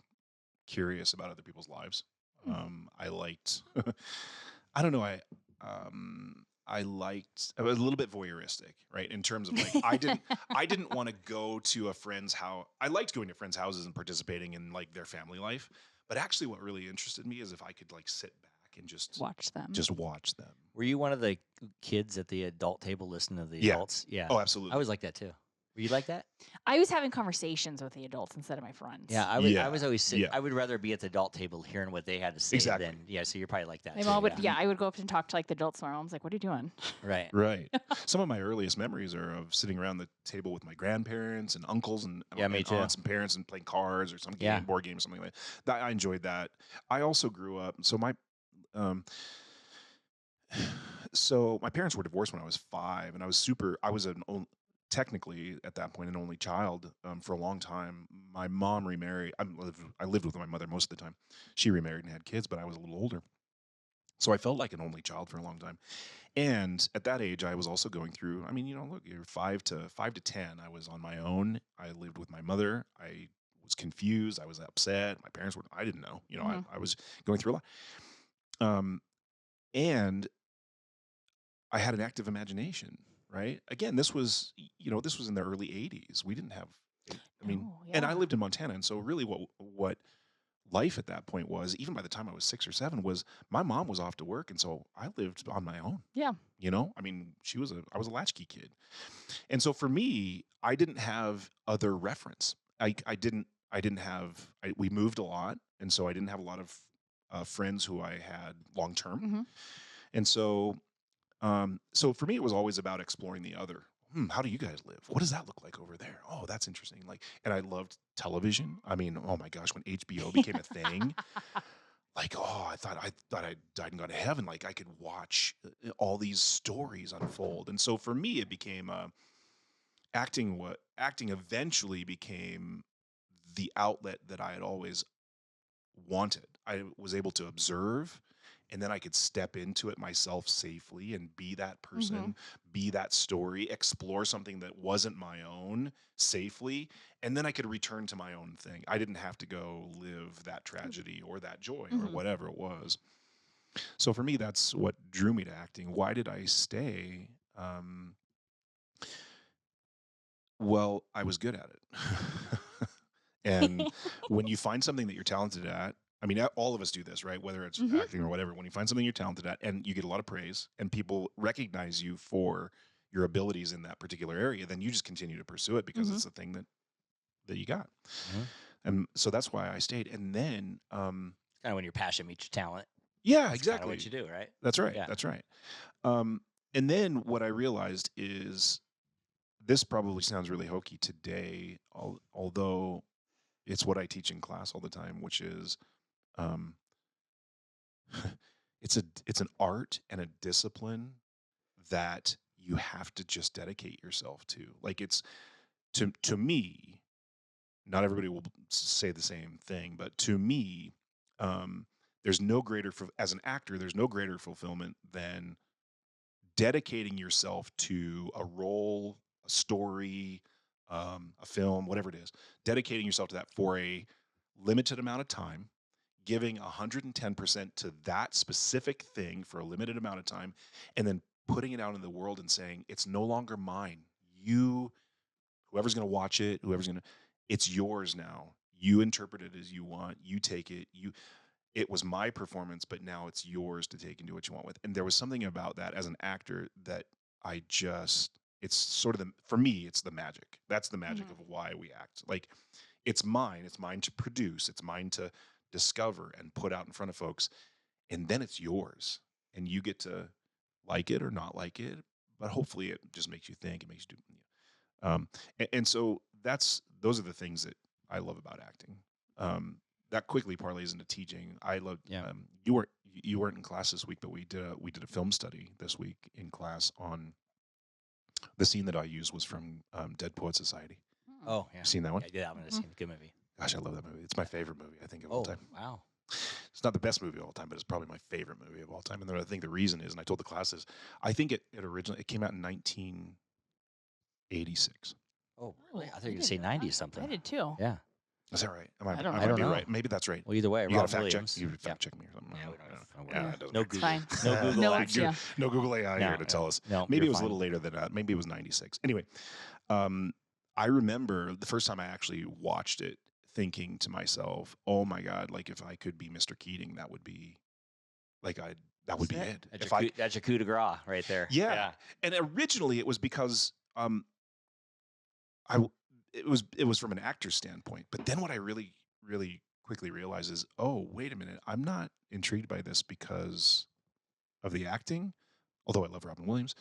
curious about other people's lives. I liked, I don't know, I liked, I was a little bit voyeuristic, right? In terms of like, I didn't want to go to a friend's house. I liked going to friends' houses and participating in like their family life. But actually what really interested me is if I could like sit back and Watch them. just watch them. Were you one of the kids at the adult table listening to the Yeah. adults? Yeah. Oh, I absolutely. was like that too. Were you like that? I was having conversations with the adults instead of my friends. Yeah, I Yeah, was always yeah. I would rather be at the adult table hearing what they had to say Exactly. than so you're probably like that. My too, mom would, I would go up and talk to like the adults. My mom's like, "What are you doing?" Right. Right. Some of my earliest memories are of sitting around the table with my grandparents and uncles and, Yeah, me and too. aunts and parents and playing cards or some game, Yeah. board game or something like that. I enjoyed that. I also grew up. So my parents were divorced when I was 5, and I was technically at that point an only child for a long time. My mom remarried. I lived with my mother most of the time. She remarried and had kids, but I was a little older. So I felt like an only child for a long time. And at that age, I was also going through, I mean, look, you're 5 to 10. I was on my own. I lived with my mother. I was confused. I was upset. My parents I didn't know, I was going through a lot. And I had an active imagination, right? Again, this was in the early 80s. We didn't have, and I lived in Montana. And so really what life at that point was, even by the time I was 6 or 7, was my mom was off to work. And so I lived on my own. Yeah. I was a latchkey kid. And so for me, I didn't have other reference. We moved a lot. And so I didn't have a lot of friends who I had long-term. Mm-hmm. And so for me, it was always about exploring the other. How do you guys live? What does that look like over there? Oh, that's interesting. And I loved television. I mean, oh my gosh, when HBO became a thing, I thought I died and gone to heaven. Like I could watch all these stories unfold. And so for me, it became acting eventually became the outlet that I had always wanted. I was able to observe, and then I could step into it myself safely and be that person, be that story, explore something that wasn't my own safely, and then I could return to my own thing. I didn't have to go live that tragedy or that joy or whatever it was. So for me, that's what drew me to acting. Why did I stay? Well, I was good at it. And when you find something that you're talented at, I mean, all of us do this, right? Whether it's acting or whatever, when you find something you're talented at and you get a lot of praise and people recognize you for your abilities in that particular area, then you just continue to pursue it because it's a thing that you got. And so that's why I stayed. And then, kind of when your passion meets your talent. Yeah, that's exactly. What you do, right? That's right. Yeah. That's right. And then what I realized is, this probably sounds really hokey today, although it's what I teach in class all the time, which is, it's an art and a discipline that you have to just dedicate yourself to. Like it's to me, not everybody will say the same thing, but to me, there's no greater as an actor, there's no greater fulfillment than dedicating yourself to a role, a story, a film, whatever it is, dedicating yourself to that for a limited amount of time, giving 110% to that specific thing for a limited amount of time, and then putting it out in the world and saying, it's no longer mine. Whoever's going to watch it, it's yours now. You interpret it as you want. You take it. It was my performance, but now it's yours to take and do what you want with. And there was something about that as an actor that it's sort of for me, it's the magic. That's the magic of why we act. Like it's mine. It's mine to produce. It's mine to discover and put out in front of folks. And then it's yours. And you get to like it or not like it. But hopefully it just makes you think. It makes you do. And so those are the things that I love about acting. That quickly parlays into teaching. I love. Yeah. You weren't in class this week, but we did a film study this week in class on the scene that I used was from Dead Poet Society. Oh yeah, Seen that one? Yeah, I did. I'm gonna see a good movie. Gosh, I love that movie. It's my favorite movie I think of all time. Wow. It's not the best movie of all time, but it's probably my favorite movie of all time. And I think the reason is, and I told the classes, I think it came out in 1986. Oh really? I thought you were gonna say 90 something. I did too. Yeah. Is that right? I don't I know. might I don't be know. right. Maybe that's right. Well, either way, You got to Rob fact Williams. check. You Yeah. fact check me or something. Yeah, I we don't know. don't Yeah, worry. it doesn't No matter. It's Google. fine. No Google. No, actually. yeah. No Google AI No, here to tell us. No, Maybe you're it was a fine. little later than that. Maybe it was 96. Anyway, I remember the first time I actually watched it thinking to myself, oh my God, like if I could be Mr. Keating, that would be like that would be it. That's your coup de grace right there. Yeah. And originally it was because it was from an actor's standpoint. But then what I really, really quickly realized is, oh, wait a minute, I'm not intrigued by this because of the acting, although I love Robin Williams.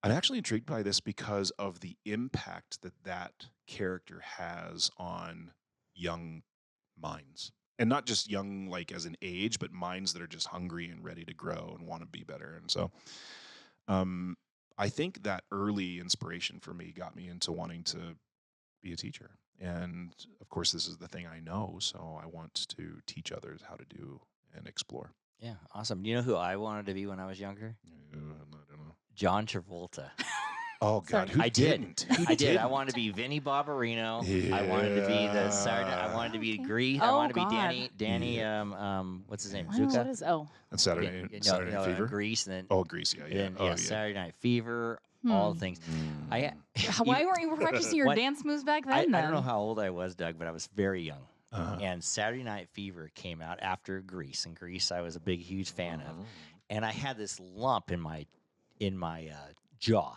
I'm actually intrigued by this because of the impact that character has on young minds. And not just young, like as an age, but minds that are just hungry and ready to grow and want to be better. And so I think that early inspiration for me got me into wanting to be a teacher. And of course, this is the thing I know. So I want to teach others how to do and explore. Yeah, awesome. Do you know who I wanted to be when I was younger? I don't know. John Travolta. Oh God, Sorry. who I did. didn't? Who I did. I didn't? wanted to be Vinnie Barbarino. I wanted to be the Saturday. I wanted to be Okay. Grease. I Oh, wanted to be God. Danny. Yeah. What's his name? I don't know what Zuka. is. Oh, That's Saturday Night Fever. Grease, and then Oh, Grease, yeah, and yeah. then Oh, yeah. Saturday Night Fever. All the things. I why weren't you practicing your What? dance moves back I then? don't know how old I was, Doug, but I was very young. Uh-huh. And Saturday Night Fever came out after Grease, and Grease I was a big, huge fan of. And I had this lump in my jaw.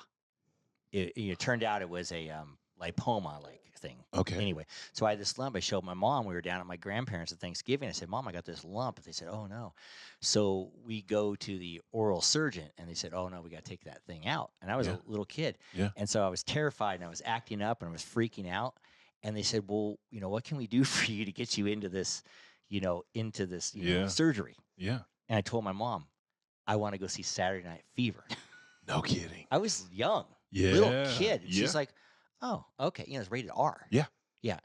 It turned out it was a lipoma like thing. Okay. Anyway, so I had this lump. I showed my mom. We were down at my grandparents at Thanksgiving. I said, "Mom, I got this lump." They said, "Oh no." So we go to the oral surgeon, and they said, "Oh no, we got to take that thing out." And I was a little kid, and so I was terrified, and I was acting up, and I was freaking out. And they said, "Well, what can we do for you to get you into this, surgery?" Yeah. And I told my mom, "I want to go see Saturday Night Fever." No kidding. I was young. Yeah. Little kid. And Yeah. she's like, "Oh, okay." It's rated R. Yeah. Yeah.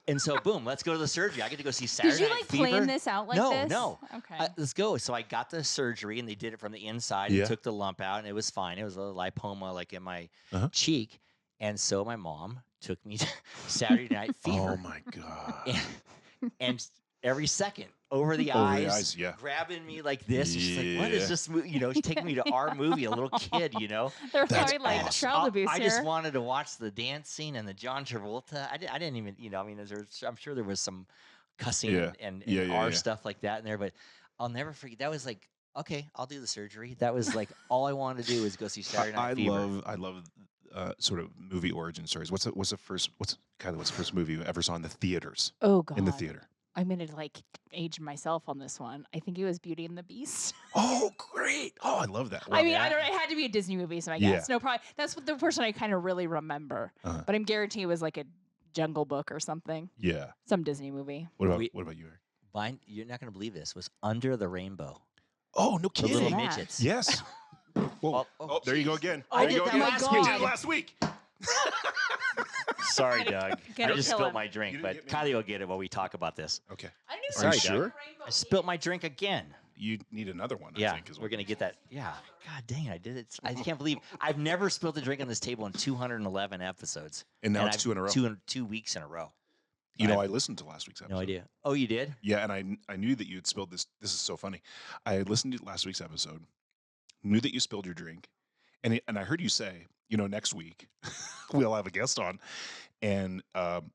And so boom, let's go to the surgery. I get to go see Saturday Did you Night like Fever. plan this out like this? No. Okay. Let's go. So I got the surgery, and they did it from the inside Yeah. and took the lump out, and it was fine. It was a lipoma like in my cheek. And so my mom took me to Saturday Night Fever. Oh my God. And every second over the Over the eyes, eyes, yeah. grabbing me like this. And she's like, "What Yeah. is this movie?" She's taking me to our movie, a little kid, They're That's probably like awesome. child abuse I here. just wanted to watch the dance scene and the John Travolta. I didn't even, I'm sure there was some cussing Yeah. and Yeah, R yeah. stuff like that in there, but I'll never forget. That was like, okay, I'll do the surgery. That was like all I wanted to do was go see Saturday Night Fever. I love sort of movie origin stories. What's the first movie you ever saw in the theaters? Oh God. In the theater. I'm gonna age myself on this one. I think it was Beauty and the Beast. Oh, great. Oh, I love that. I mean, yeah. I don't. It had to be a Disney movie, so I Yeah. guess no problem. That's what the first one I kind of really remember. But I'm guaranteeing it was like a Jungle Book or something. Yeah. Some Disney movie. What about you, Eric? You're not going to believe this. Was Under the Rainbow. Oh, no The kidding. little Yeah. midgets. Yes. Whoa. Oh, There you go jeez. again. I There did you go that again. last You week. did it last week. Sorry, Doug. Gotta I just kill spilled him. my drink, You didn't but get me. Kylie will get it while we talk about this. Okay. I knew Are you Sorry, Doug. sure? I spilled my drink again. You need another one, I Yeah, think. we're going to get that. Yeah. God dang it. I did it. I can't believe I've never spilled a drink on this table in 211 episodes. And now it's I've- 2 in a row. 2 weeks in a row. You know, I listened to last week's episode. No idea. Oh, you did? Yeah, and I knew that you had spilled this. This is so funny. I listened to last week's episode, knew that you spilled your drink, and I heard you say, next week we'll have a guest on, and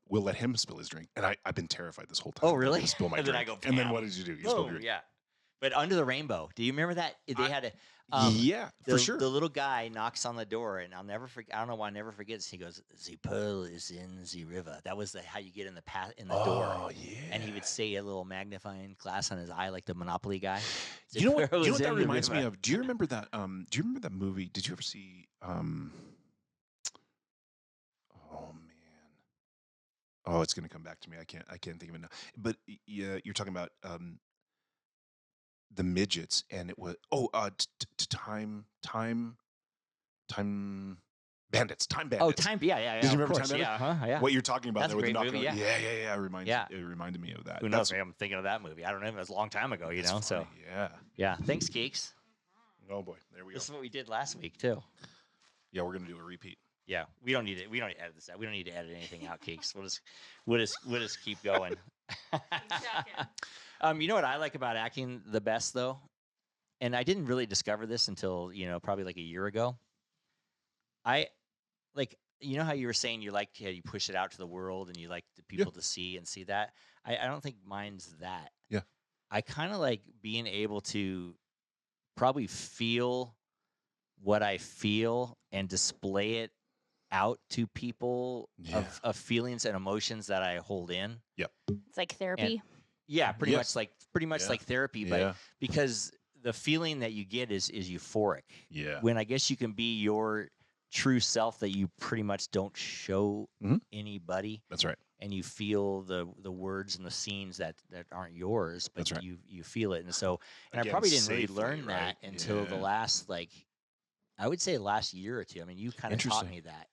we'll let him spill his drink. And I've been terrified this whole time. Oh, that I'm really? gonna Spill my And then drink. I go, and then bam. what did you do? You spilled your Boom, yeah. But Under the Rainbow. Do you remember that? They had a. yeah, The, for sure. The little guy knocks on the door, and I'll never forget. I don't know why I never forget this. He goes, "The pearl is in the river." That was how you get in the door. Oh, yeah. And he would say a little magnifying glass on his eye, like the Monopoly guy. The You know what? pearl You know is what that in the reminds me river. of? Do you remember that? Do you remember that movie? Did you ever see? Oh man. Oh, it's gonna come back to me. I can't think of it now. But yeah, you're talking about the midgets, and it was time bandits. Time bandits. Oh, time. Yeah. Did you of remember course, Time Bandits? Yeah, yeah. What you're talking about That's there a with the great movie, knocking- yeah. Yeah. Yeah. It reminded me of that. Who knows? Maybe I'm thinking of that movie. I don't know. It was a long time ago, That's So funny, yeah. yeah. Thanks, Geeks. Oh boy, there we go. This is what we did last week too. Yeah, we're gonna do a repeat. Yeah, we don't need it. We don't need to edit this out. We don't need to edit anything out, Cakes. We'll just keep going. You know what I like about acting the best though, and I didn't really discover this until probably like a year ago. I like how you were saying you like how you push it out to the world and you like the people to see and see that. I don't think mine's that. Yeah. I kind of like being able to probably feel what I feel and display it out to people of feelings and emotions that I hold in. Yep. It's like therapy. And, pretty much like therapy, but because the feeling that you get is euphoric. Yeah. When I guess you can be your true self that you pretty much don't show anybody. That's right. And you feel the words and the scenes that aren't yours, but That's right. you feel it. And so, and Again, I probably didn't safely, really learn that until the last, I would say last year or two. I mean, you kind of taught me that,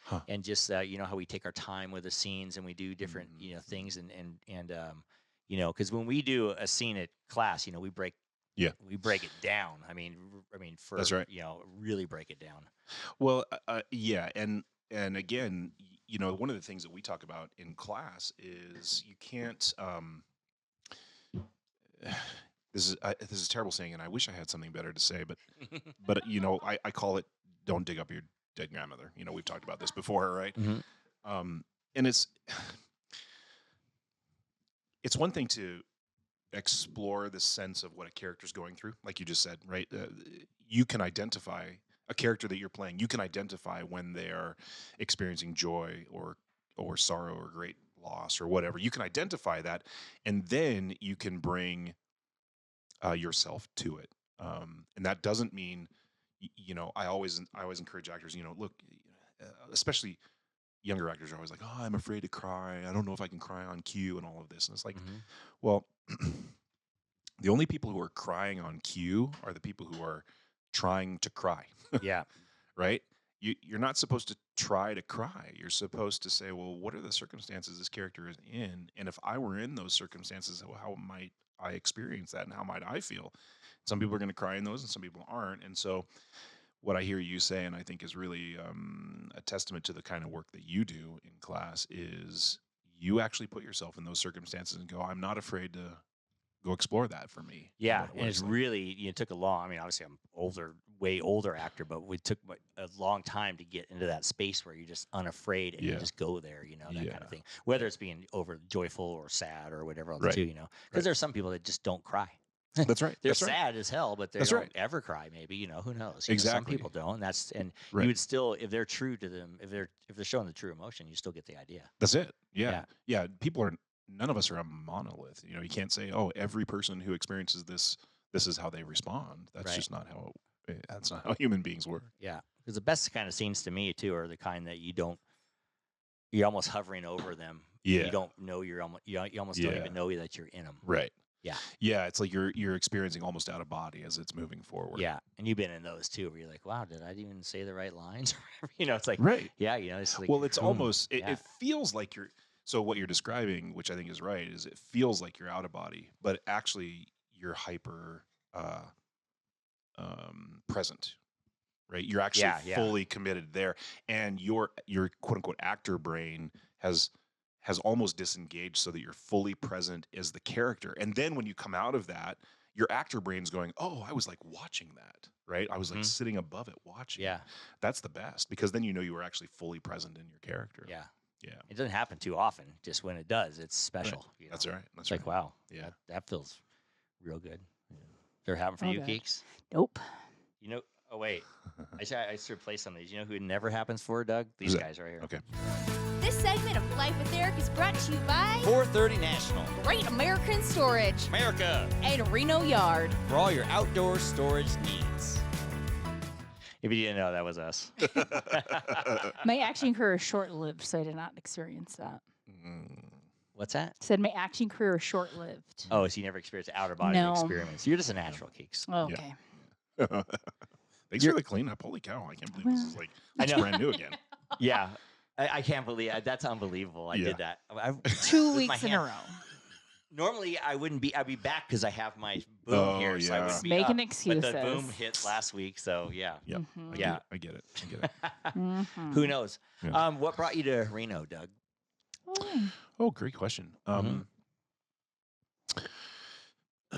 Huh. and just, how we take our time with the scenes and we do different, things and because when we do a scene at class, we break it down. I mean, for, That's right. Really break it down. Well, yeah. And again, one of the things that we talk about in class is you can't, this is a terrible saying, and I wish I had something better to say, but I call it, don't dig up your dead grandmother. We've talked about this before, right? Mm-hmm. And it's one thing to explore the sense of what a character's going through, like you just said, right? You can identify a character that you're playing. You can identify when they are experiencing joy or sorrow or great loss or whatever. You can identify that, and then you can bring yourself to it. And that doesn't mean, I always encourage actors, look, especially younger actors are always like, oh, I'm afraid to cry. I don't know if I can cry on cue and all of this. And it's like, well, the only people who are crying on cue are the people who are trying to cry. Yeah. Right? You're not supposed to try to cry. You're supposed to say, well, what are the circumstances this character is in? And if I were in those circumstances, how might I experience that and how might I feel? Some people are going to cry in those and some people aren't. And so what I hear you say, and I think is really a testament to the kind of work that you do in class, is you actually put yourself in those circumstances and go, I'm not afraid to go explore that for me. Yeah, and it's really, it took a long, obviously I'm way older actor, but we took a long time to get into that space where you're just unafraid and you just go there, that kind of thing. Whether it's being over joyful or sad or whatever else too, because there's some people that just don't cry. That's right. They're sad as hell, but they don't ever cry. Maybe who knows? Exactly. Some people don't. You would still, if they're true to them, if they're showing the true emotion, you still get the idea. That's it. Yeah. None of us are a monolith. You can't say, oh, every person who experiences this is how they respond. That's just not how. That's not how human beings work. Yeah, because the best kind of scenes to me too are the kind that you're almost hovering over them. Yeah. You don't know you almost don't even know that you're in them. Right. Yeah. Yeah, it's like you're experiencing almost out of body as it's moving forward. Yeah, and you've been in those too, where you're like, wow, did I even say the right lines? It's like, right. Yeah, it's like, well, it's almost it feels like you're. So what you're describing, which I think is right, is it feels like you're out of body, but actually you're hyper present, right? You're actually fully committed there, and your quote unquote actor brain has almost disengaged so that you're fully present as the character. And then when you come out of that, your actor brain's going, oh, I was like watching that, right? I was like sitting above it watching. Yeah. That's the best, because then you were actually fully present in your character. Yeah. Yeah. It doesn't happen too often. Just when it does, it's special. Right. That's right. That's like, wow. Yeah. That feels real good. Yeah. They're happening for you, Geeks? Nope. Oh, wait. I should replace some of these. You know who it never happens for, Doug? These guys right here. Okay. This segment of Life with Eric is brought to you by 430 National. Great American Storage America. and Reno Yard. For all your outdoor storage needs. If you didn't know, that was us. My acting career is short-lived, so I did not experience that. What's that? Said my acting career is short-lived. Oh, so you never experienced outer body experiments. You're just a natural, Geeks. Oh, okay. Thanks for the cleanup. Holy cow. I can't believe this is like brand new again. Yeah. I can't believe that's unbelievable. I did that. 2 weeks in a row. Normally, I wouldn't be. I'd be back because I have my boom here, so I yeah. wouldn't Just be making up. excuses. But the boom hit last week, so yeah. Yep. Mhm. Yeah. I get it. Who knows? Yeah. What brought you to Reno, Doug? Oh, great question. I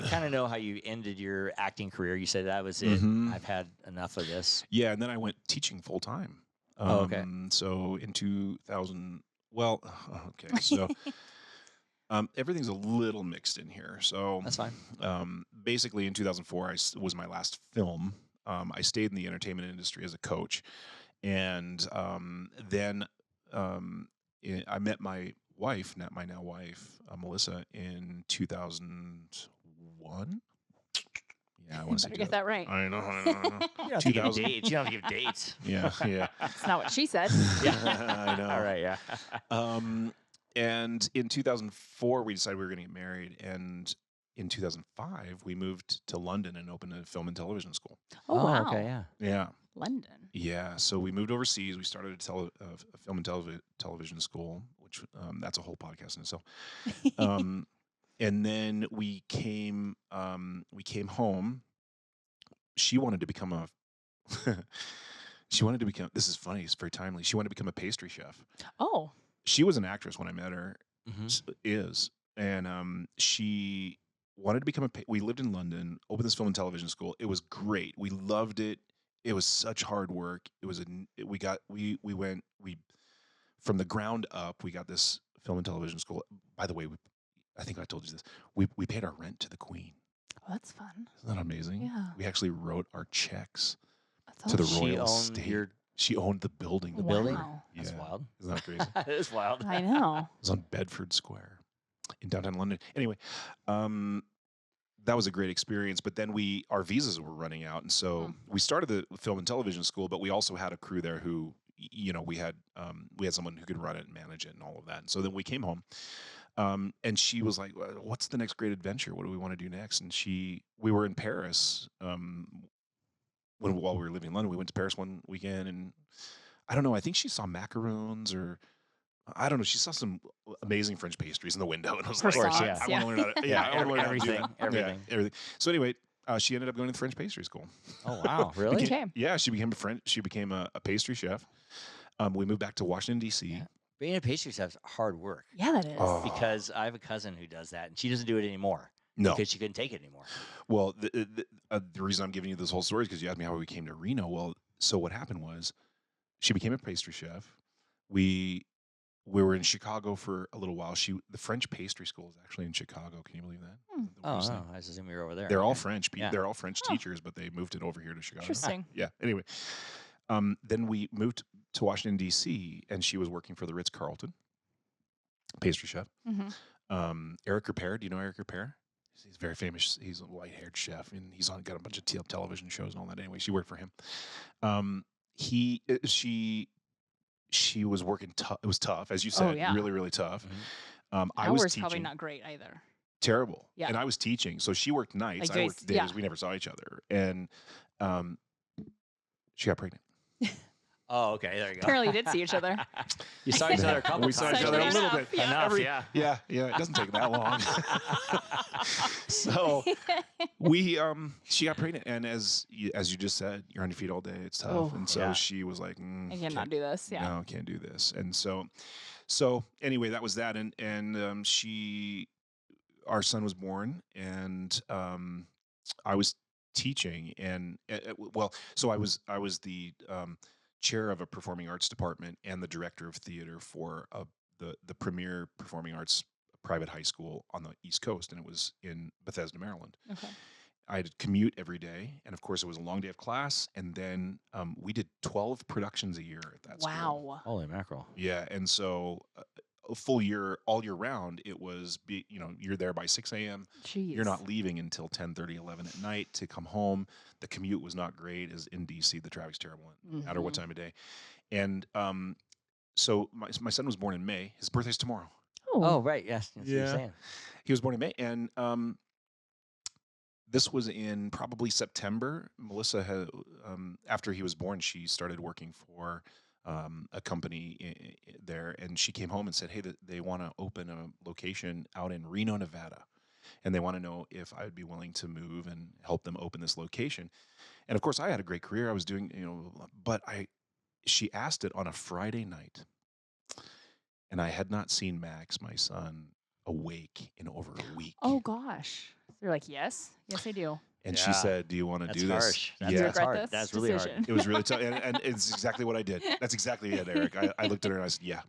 kind of know how you ended your acting career. You said that was it. Mhm. I've had enough of this. Yeah, and then I went teaching full time. Oh, okay. So in 2000, well, okay, so everything's a little mixed in here. So That's fine. Basically, in 2004, was my last film. I stayed in the entertainment industry as a coach, and then I met my wife, my now wife, Melissa, in 2001. Yeah, I want to say Better get that right. I know. You don't have to give dates. You don't have to give dates. Yeah. That's not what she said. I know. All right. Yeah. And in 2004, we decided we were going to get married. And in 2005, we moved to London and opened a film and television school. Oh, wow. Okay. Yeah. Yeah. London. Yeah. So we moved overseas. We started a film and television school, which that's a whole podcast in itself. And then we came home. She wanted to become a this is funny, it's very timely. She wanted to become a pastry chef. Oh. She was an actress when I met her, Mm-hmm. and she wanted to become we lived in London, opened this film and television school. It was great. We loved it. It was such hard work. It was we went from the ground up. We got this film and television school. By the way, I think I told you this. We paid our rent to the Queen. Oh, that's fun. Isn't that amazing? Yeah. We actually wrote our checks That's to the awesome. royal estate. She owned the building. The building? Wow. That's wild. Isn't that crazy? It is wild. I know. It was on Bedford Square in downtown London. Anyway, that was a great experience. But then our visas were running out, and so we started the film and television school. But we also had a crew there who, we had someone who could run it and manage it and all of that. And so then we came home, and she was like, "What's the next great adventure? What do we want to do next?" And we were in Paris. While we were living in London, we went to Paris one weekend, and I don't know. I think she saw macaroons, or I don't know. She saw some amazing French pastries in the window, and I was like, Croissants, I want to learn how to. Yeah, I want to learn how to do that. Everything. Yeah, everything. So anyway, she ended up going to the French pastry school. Oh wow, really? Okay. Yeah, she became a pastry chef. We moved back to Washington D.C. Yeah. Being a pastry chef is hard work. Yeah, that is. Oh. Because I have a cousin who does that, and she doesn't do it anymore. No, because she couldn't take it anymore. Well, the reason I'm giving you this whole story is because you asked me how we came to Reno. Well, so what happened was, she became a pastry chef. We were in Chicago for a little while. The French pastry school is actually in Chicago. Can you believe that? Oh, no, I assume you're over there. They're all Okay. French. Yeah. They're all French teachers, but they moved it over here to Chicago. Interesting. Yeah. Anyway, then we moved to Washington D.C. and she was working for the Ritz-Carlton, pastry chef. Mm-hmm. Eric Ripert. Do you know Eric Ripert? He's very famous. He's a white-haired chef, and he's got a bunch of television shows and all that. Anyway, she worked for him. She was working tough. It was tough, as you said, really, really tough. Mm-hmm. I was Hours teaching. probably not great either. Terrible. Yeah. And I was teaching, so she worked nights. Like I worked days. We never saw each other, and she got pregnant. Oh, okay. There you go. Apparently, did see each other. You saw each other a couple We saw times. each other a little bit. Yeah. Enough, yeah. Yeah. It doesn't take that long. So she got pregnant, and as you just said, you're on your feet all day. It's tough, Oh. and so Yeah. she was like, I cannot do this. Yeah. No, can't do this. And so anyway, that was that, and our son was born, and I was teaching, and so I was the chair of a performing arts department and the director of theater for the premier performing arts private high school on the East Coast, and it was in Bethesda, Maryland. Okay. I had to commute every day, and of course it was a long day of class, and then we did 12 productions a year at that school. Wow. Holy mackerel. Yeah, and so a full year, all year round, it was you're there by 6 a.m. Jeez. You're not leaving until 10:30, 11 at night to come home. The commute was not great, as in DC the traffic's terrible no matter what time of day. And so my son was born in May. His birthday's tomorrow. Oh, right. Yes. That's what you're saying. He was born in May, and this was in probably September. Melissa had, after he was born, she started working for a company there, and she came home and said, hey, they want to open a location out in Reno, Nevada, and they want to know if I would be willing to move and help them open this location. And of course, I had a great career. I was doing, but she asked it on a Friday night, and I had not seen Max, my son, awake in over a week. Oh gosh. They're like, yes, I do. And she said, "Do you want to do this?" Harsh. That's yeah, that's hard. this That's really hard. decision. it was really tough, and it's exactly what I did. That's exactly it, Eric. I looked at her and I said, "Yeah."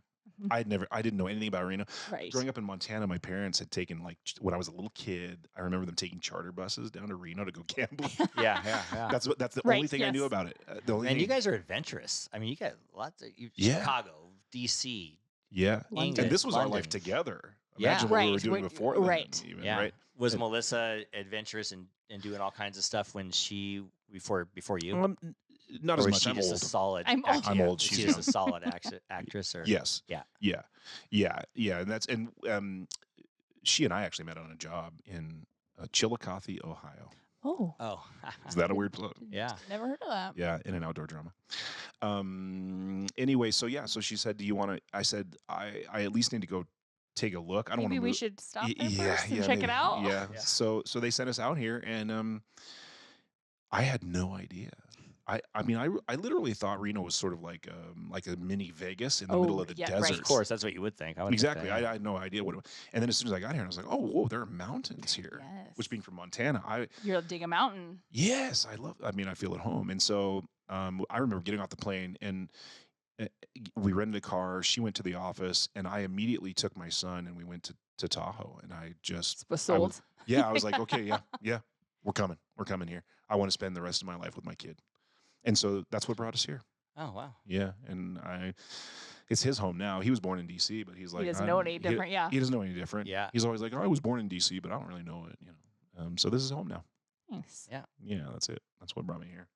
I didn't know anything about Reno. Right. Growing up in Montana, my parents had taken, like, when I was a little kid, I remember them taking charter buses down to Reno to go gambling. Yeah. That's the Right, only thing I knew yes. about it. The only And thing, you guys are adventurous. I mean, you got lots of Yeah. Chicago, DC. yeah. London. And this was our London. life together. Yeah. Imagine what we were Right, doing we're- before then, right. even, Yeah. right? Was And- Melissa adventurous and doing all kinds of stuff when she before you? Not or as is much. she I'm just old. a solid? I'm old. actor? I'm old, Is she's she just young. a solid actress? Or Yes. Yeah. And she and I actually met on a job in Chillicothe, Ohio. Oh, Oh. Is that a weird plug? Yeah. never heard of that. Yeah, in an outdoor drama. Anyway, so she said, "Do you want to?" I said, "I at least need to go take a look. I don't want Maybe to we move." should stop Y- there first and check maybe. it out. Yeah. Yeah. So they sent us out here, and I had no idea. I mean, I literally thought Reno was sort of like a mini Vegas in the middle Oh, of the yeah, desert. right. Of course, that's what you would think. I would think Exactly. that, yeah. I had no idea what it was. And then as soon as I got here, I was like, "Oh, whoa, there are mountains here." Yes. Which, being from Montana, You're dig a mountain. yes, I mean, I feel at home. And so I remember getting off the plane, and we rented a car. She went to the office, and I immediately took my son, and we went to Tahoe. And I just Was I sold. I was like, okay, yeah, we're coming here. I want to spend the rest of my life with my kid. And so that's what brought us here. Oh wow. Yeah, and it's his home now. He was born in D.C., but he's like, He doesn't know any different. Yeah. He doesn't know any different. Yeah. He's always like, "Oh, I was born in D.C., but I don't really know it." So this is home now. Nice. Yeah, that's it. That's what brought me here.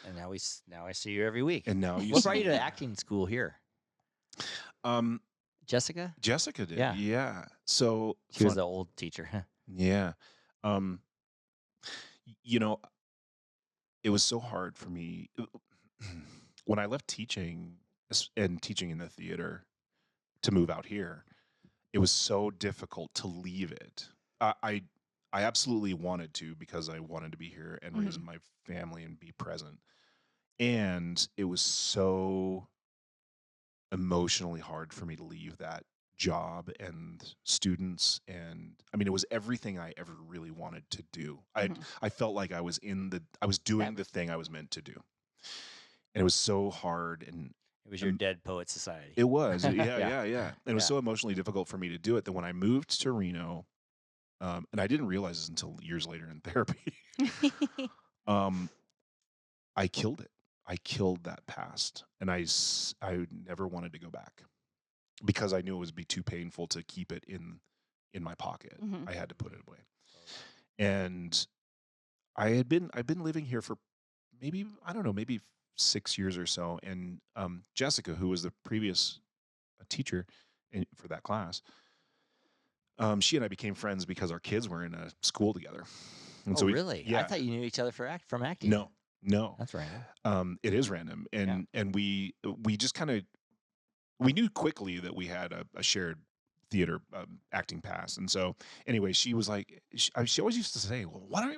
And now I see you every week. And now you. What see brought you me. to acting school here? Jessica? Jessica did. Yeah. Yeah. So She was the old teacher. Huh? yeah. It was so hard for me when I left teaching and teaching in the theater to move out here. It was so difficult to leave it. I absolutely wanted to, because I wanted to be here and raise my family and be present. And it was so emotionally hard for me to leave that job and students, and I mean, it was everything I ever really wanted to do. I felt like I was doing the thing I was meant to do, and it was so hard. And It was your Dead Poet Society. it was, yeah. And it was Yeah. so emotionally difficult for me to do it that when I moved to Reno, and I didn't realize this until years later in therapy, I killed it. I killed that past, and I never wanted to go back, because I knew it would be too painful to keep it in my pocket. I had to put it away. And I've been living here for maybe 6 years or so. And Jessica, who was the previous teacher for that class, she and I became friends because our kids were in a school together. And Oh, really? Yeah. I thought you knew each other from acting. No. That's random. It is random. And we just kind of, we knew quickly that we had a shared theater acting past. And so anyway, she was like, she always used to say, "Well, why don't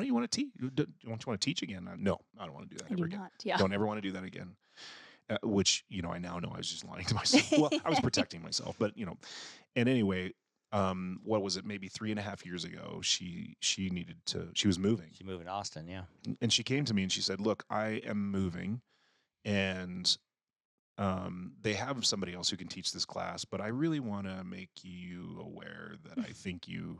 you want to teach? Don't you want to teach again?" No, I don't want to do that I ever do again. not. Yeah. Don't ever want to do that again. Which, I now know I was just lying to myself. Well, I was protecting myself, but and anyway, what was it? Maybe 3.5 years ago, she was moving. She moved to Austin, yeah. And she came to me and she said, "Look, I am moving, and they have somebody else who can teach this class, but I really want to make you aware that I think you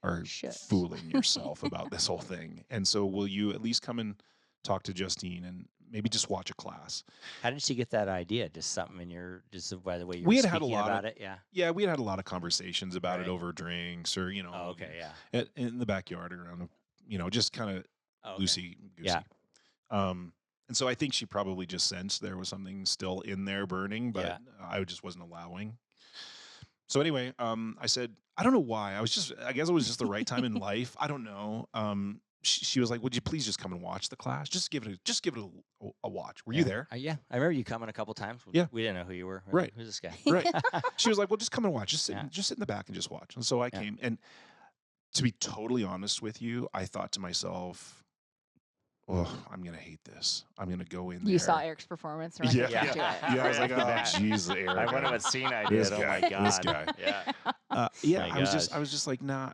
are Shush. fooling yourself about this whole thing. And so will you at least come and talk to Justine and maybe just watch a class?" How did she get that idea? Just something just by the way you We were had had a speaking lot about of- it? Yeah. Yeah, we had a lot of conversations about it Right. over drinks, or, Oh, okay, yeah. in the backyard around, just kind of Oh, okay. loosey goosey. Yeah. And so I think she probably just sensed there was something still in there burning, but Yeah. I just wasn't allowing. So anyway, I said, I don't know why. I guess it was just the right time in life. I don't know. she was like, "Would you please just come and watch the class? Just give it a watch." Were you there? Yeah, I remember you coming a couple times. Yeah. We didn't know who you were. Right. Who's this guy? Right. She was like, "Well, just come and watch. Just sit, Yeah. just sit in the back and just watch." And so I came. And to be totally honest with you, I thought to myself, "Oh, I'm gonna hate this. I'm gonna go in there." You saw Eric's performance, right? Yeah. Yeah. Yeah, I was like, "Oh, Yeah. jeez, Eric." I wonder what scene I This did. Oh guy, my god. this guy. Yeah. Yeah, My I was gosh. just like, nah.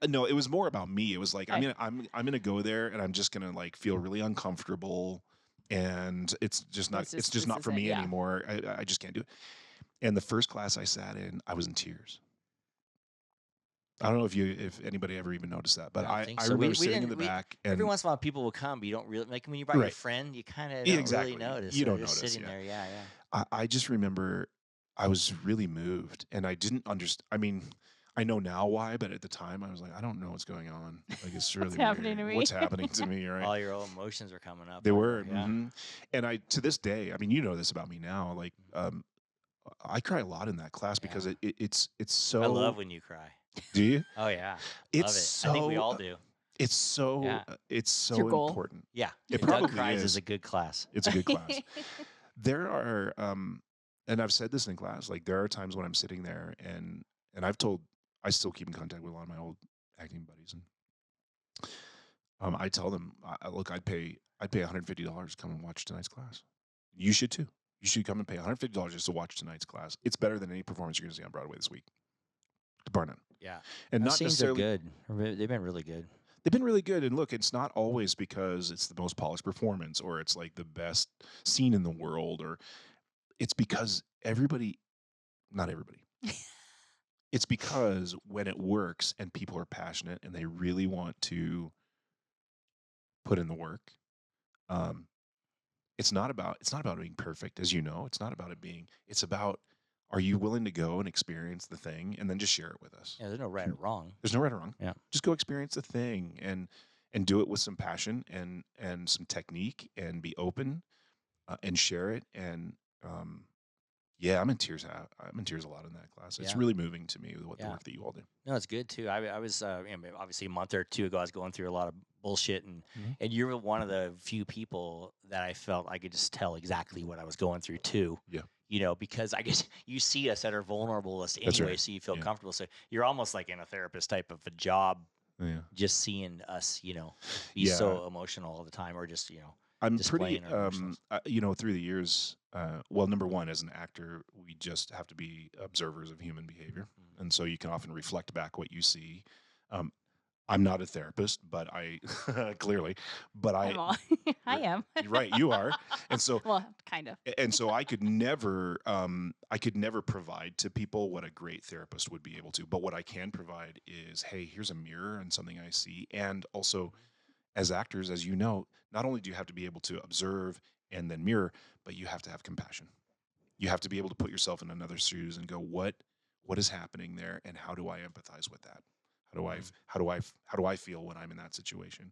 No, it was more about me. It was like I'm gonna go there and I'm just gonna like feel really uncomfortable, and it's just not This not for isn't- me yeah. anymore. I just can't do it. And the first class I sat in, I was in tears. I don't know if anybody ever even noticed that, but I don't I think so. remember We sitting in didn't- the back, and Every once in a while, people will come, but you don't really like when you brought your Right. friend. You kind of Yeah, don't exactly. really notice. You They're don't just notice, sitting yeah. there. Yeah, yeah. I just remember I was really moved, and I didn't understand. I mean, I know now why, but at the time I was like, I don't know what's going on. Like, it's really happening weird. to me? What's happening to me, right? All your old emotions were coming up. They aren't were, Yeah. mhm. And I to this day, I mean, you know this about me now. Like, I cry a lot in that class because Yeah. it's so. I love when you cry. Do you? Oh yeah. It's Love it. so. I think we all do. It's so. Yeah. It's so your goal? important. Yeah. It Doug probably Cries is. a good class. It's a good class. There are, and I've said this in class. Like, there are times when I'm sitting there, and I still keep in contact with a lot of my old acting buddies, and I tell them, look, I'd pay $150 to come and watch tonight's class. You should too. You should come and pay $150 just to watch tonight's class. It's better than any performance you're going to see on Broadway this week, bar none. Yeah. And Those not scenes are necessarily. good. They've been really good. They've been really good. And look, it's not always because it's the most polished performance or it's like the best scene in the world, or it's because not everybody. It's because when it works and people are passionate and they really want to put in the work, it's not about being perfect, as you know. It's not about it being. It's about, are you willing to go and experience the thing and then just share it with us? Yeah. There's no right or wrong. There's no right or wrong. Yeah. Just go experience the thing and do it with some passion and some technique, and be open, and share it. And yeah, I'm in tears. I'm in tears a lot in that class. It's Yeah. really moving to me with the Yeah. work that you all do. No, it's good too. I was obviously a month or two ago. I was going through a lot of bullshit, and Mhm. and you're one of the few people that I felt I could just tell exactly what I was going through too. Yeah. You know, because I guess you see us at our vulnerablest That's anyway, right. so you feel Yeah. comfortable. So you're almost like in a therapist type of a job, Yeah. just seeing us, be Yeah. so emotional all the time, or just I'm pretty, displaying our emotions. through the years, well, number one, as an actor, we just have to be observers of human behavior. Mhm. And so you can often reflect back what you see. I'm not a therapist, but I clearly, but I'm all- I am. right, you are. And so, Well, kind of. I could never provide to people what a great therapist would be able to. But what I can provide is, hey, here's a mirror and something I see. And also, as actors, as you know, not only do you have to be able to observe and then mirror, but you have to have compassion. You have to be able to put yourself in another's shoes and go, what is happening there, and how do I empathize with that? How do I feel when I'm in that situation?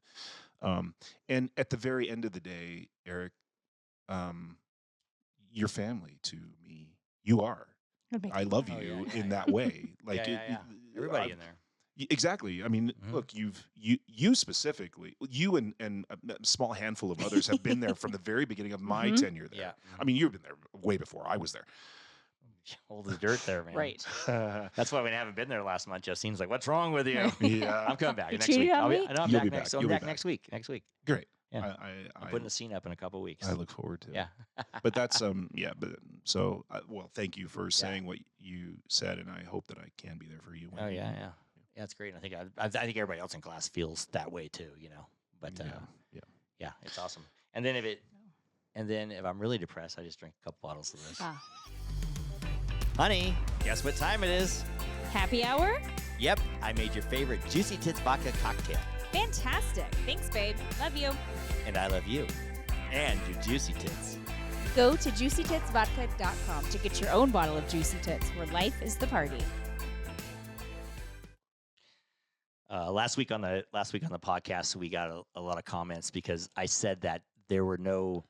And at the very end of the day, Eric, you're family to me. You are. I love Oh, you yeah, in yeah. that way. Like, yeah. Everybody in there. Exactly. I mean, Mhm. look, you specifically, you and a small handful of others have been there from the very beginning of my Mhm. tenure there. Yeah. I mean, you've been there way before I was there. Old as dirt there, man. Right. That's why we haven't been there last month. Josene's like, "What's wrong with you?" Yeah. I'm coming back You next week. cheated on I'll be, me? I know I'm You'll back be next. back. I'm You'll be back back. next week. Next week. Great. Yeah. I'm I'm putting a scene up in a couple weeks. I look forward to it. Yeah. But that's yeah. But so well, thank you for saying what you said, and I hope that I can be there for you. When Oh you- yeah. It's great. And I think everybody else in class feels that way too. But Yeah. it's awesome. And then if I'm really depressed, I just drink a couple bottles of this. Ah. Honey, guess what time it is? Happy hour? Yep, I made your favorite Juicy Tits Vodka cocktail. Fantastic. Thanks, babe. Love you. And I love you. And your Juicy Tits. Go to juicytitsvodka.com to get your own bottle of Juicy Tits, where life is the party. Last week on the podcast, we got a lot of comments because I said that there were no,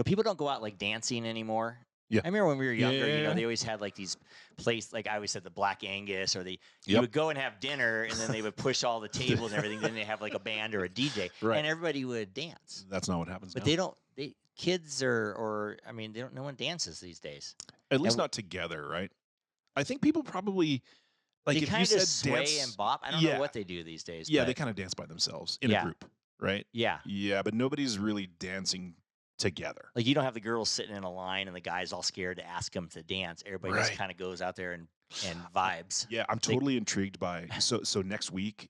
people don't go out like dancing anymore. Yeah. I remember when we were younger, Yeah. they always had like these places, like I always said, the Black Angus, or you would go and have dinner, and then they would push all the tables and everything. Then they have like a band or a DJ, Right. and everybody would dance. That's not what happens But now. they don't. Kids they don't. No one dances these days. At least not together, right? I think people probably like They if kind you of said sway dance, and bop. I don't know what they do these days. Yeah, but they kind of dance by themselves in Yeah. a group, right? yeah. Yeah, but nobody's really dancing together. Like you don't have the girls sitting in a line and the guys all scared to ask them to dance. Everybody just Right. kind of goes out there and vibes. Yeah, I'm totally intrigued by so next week,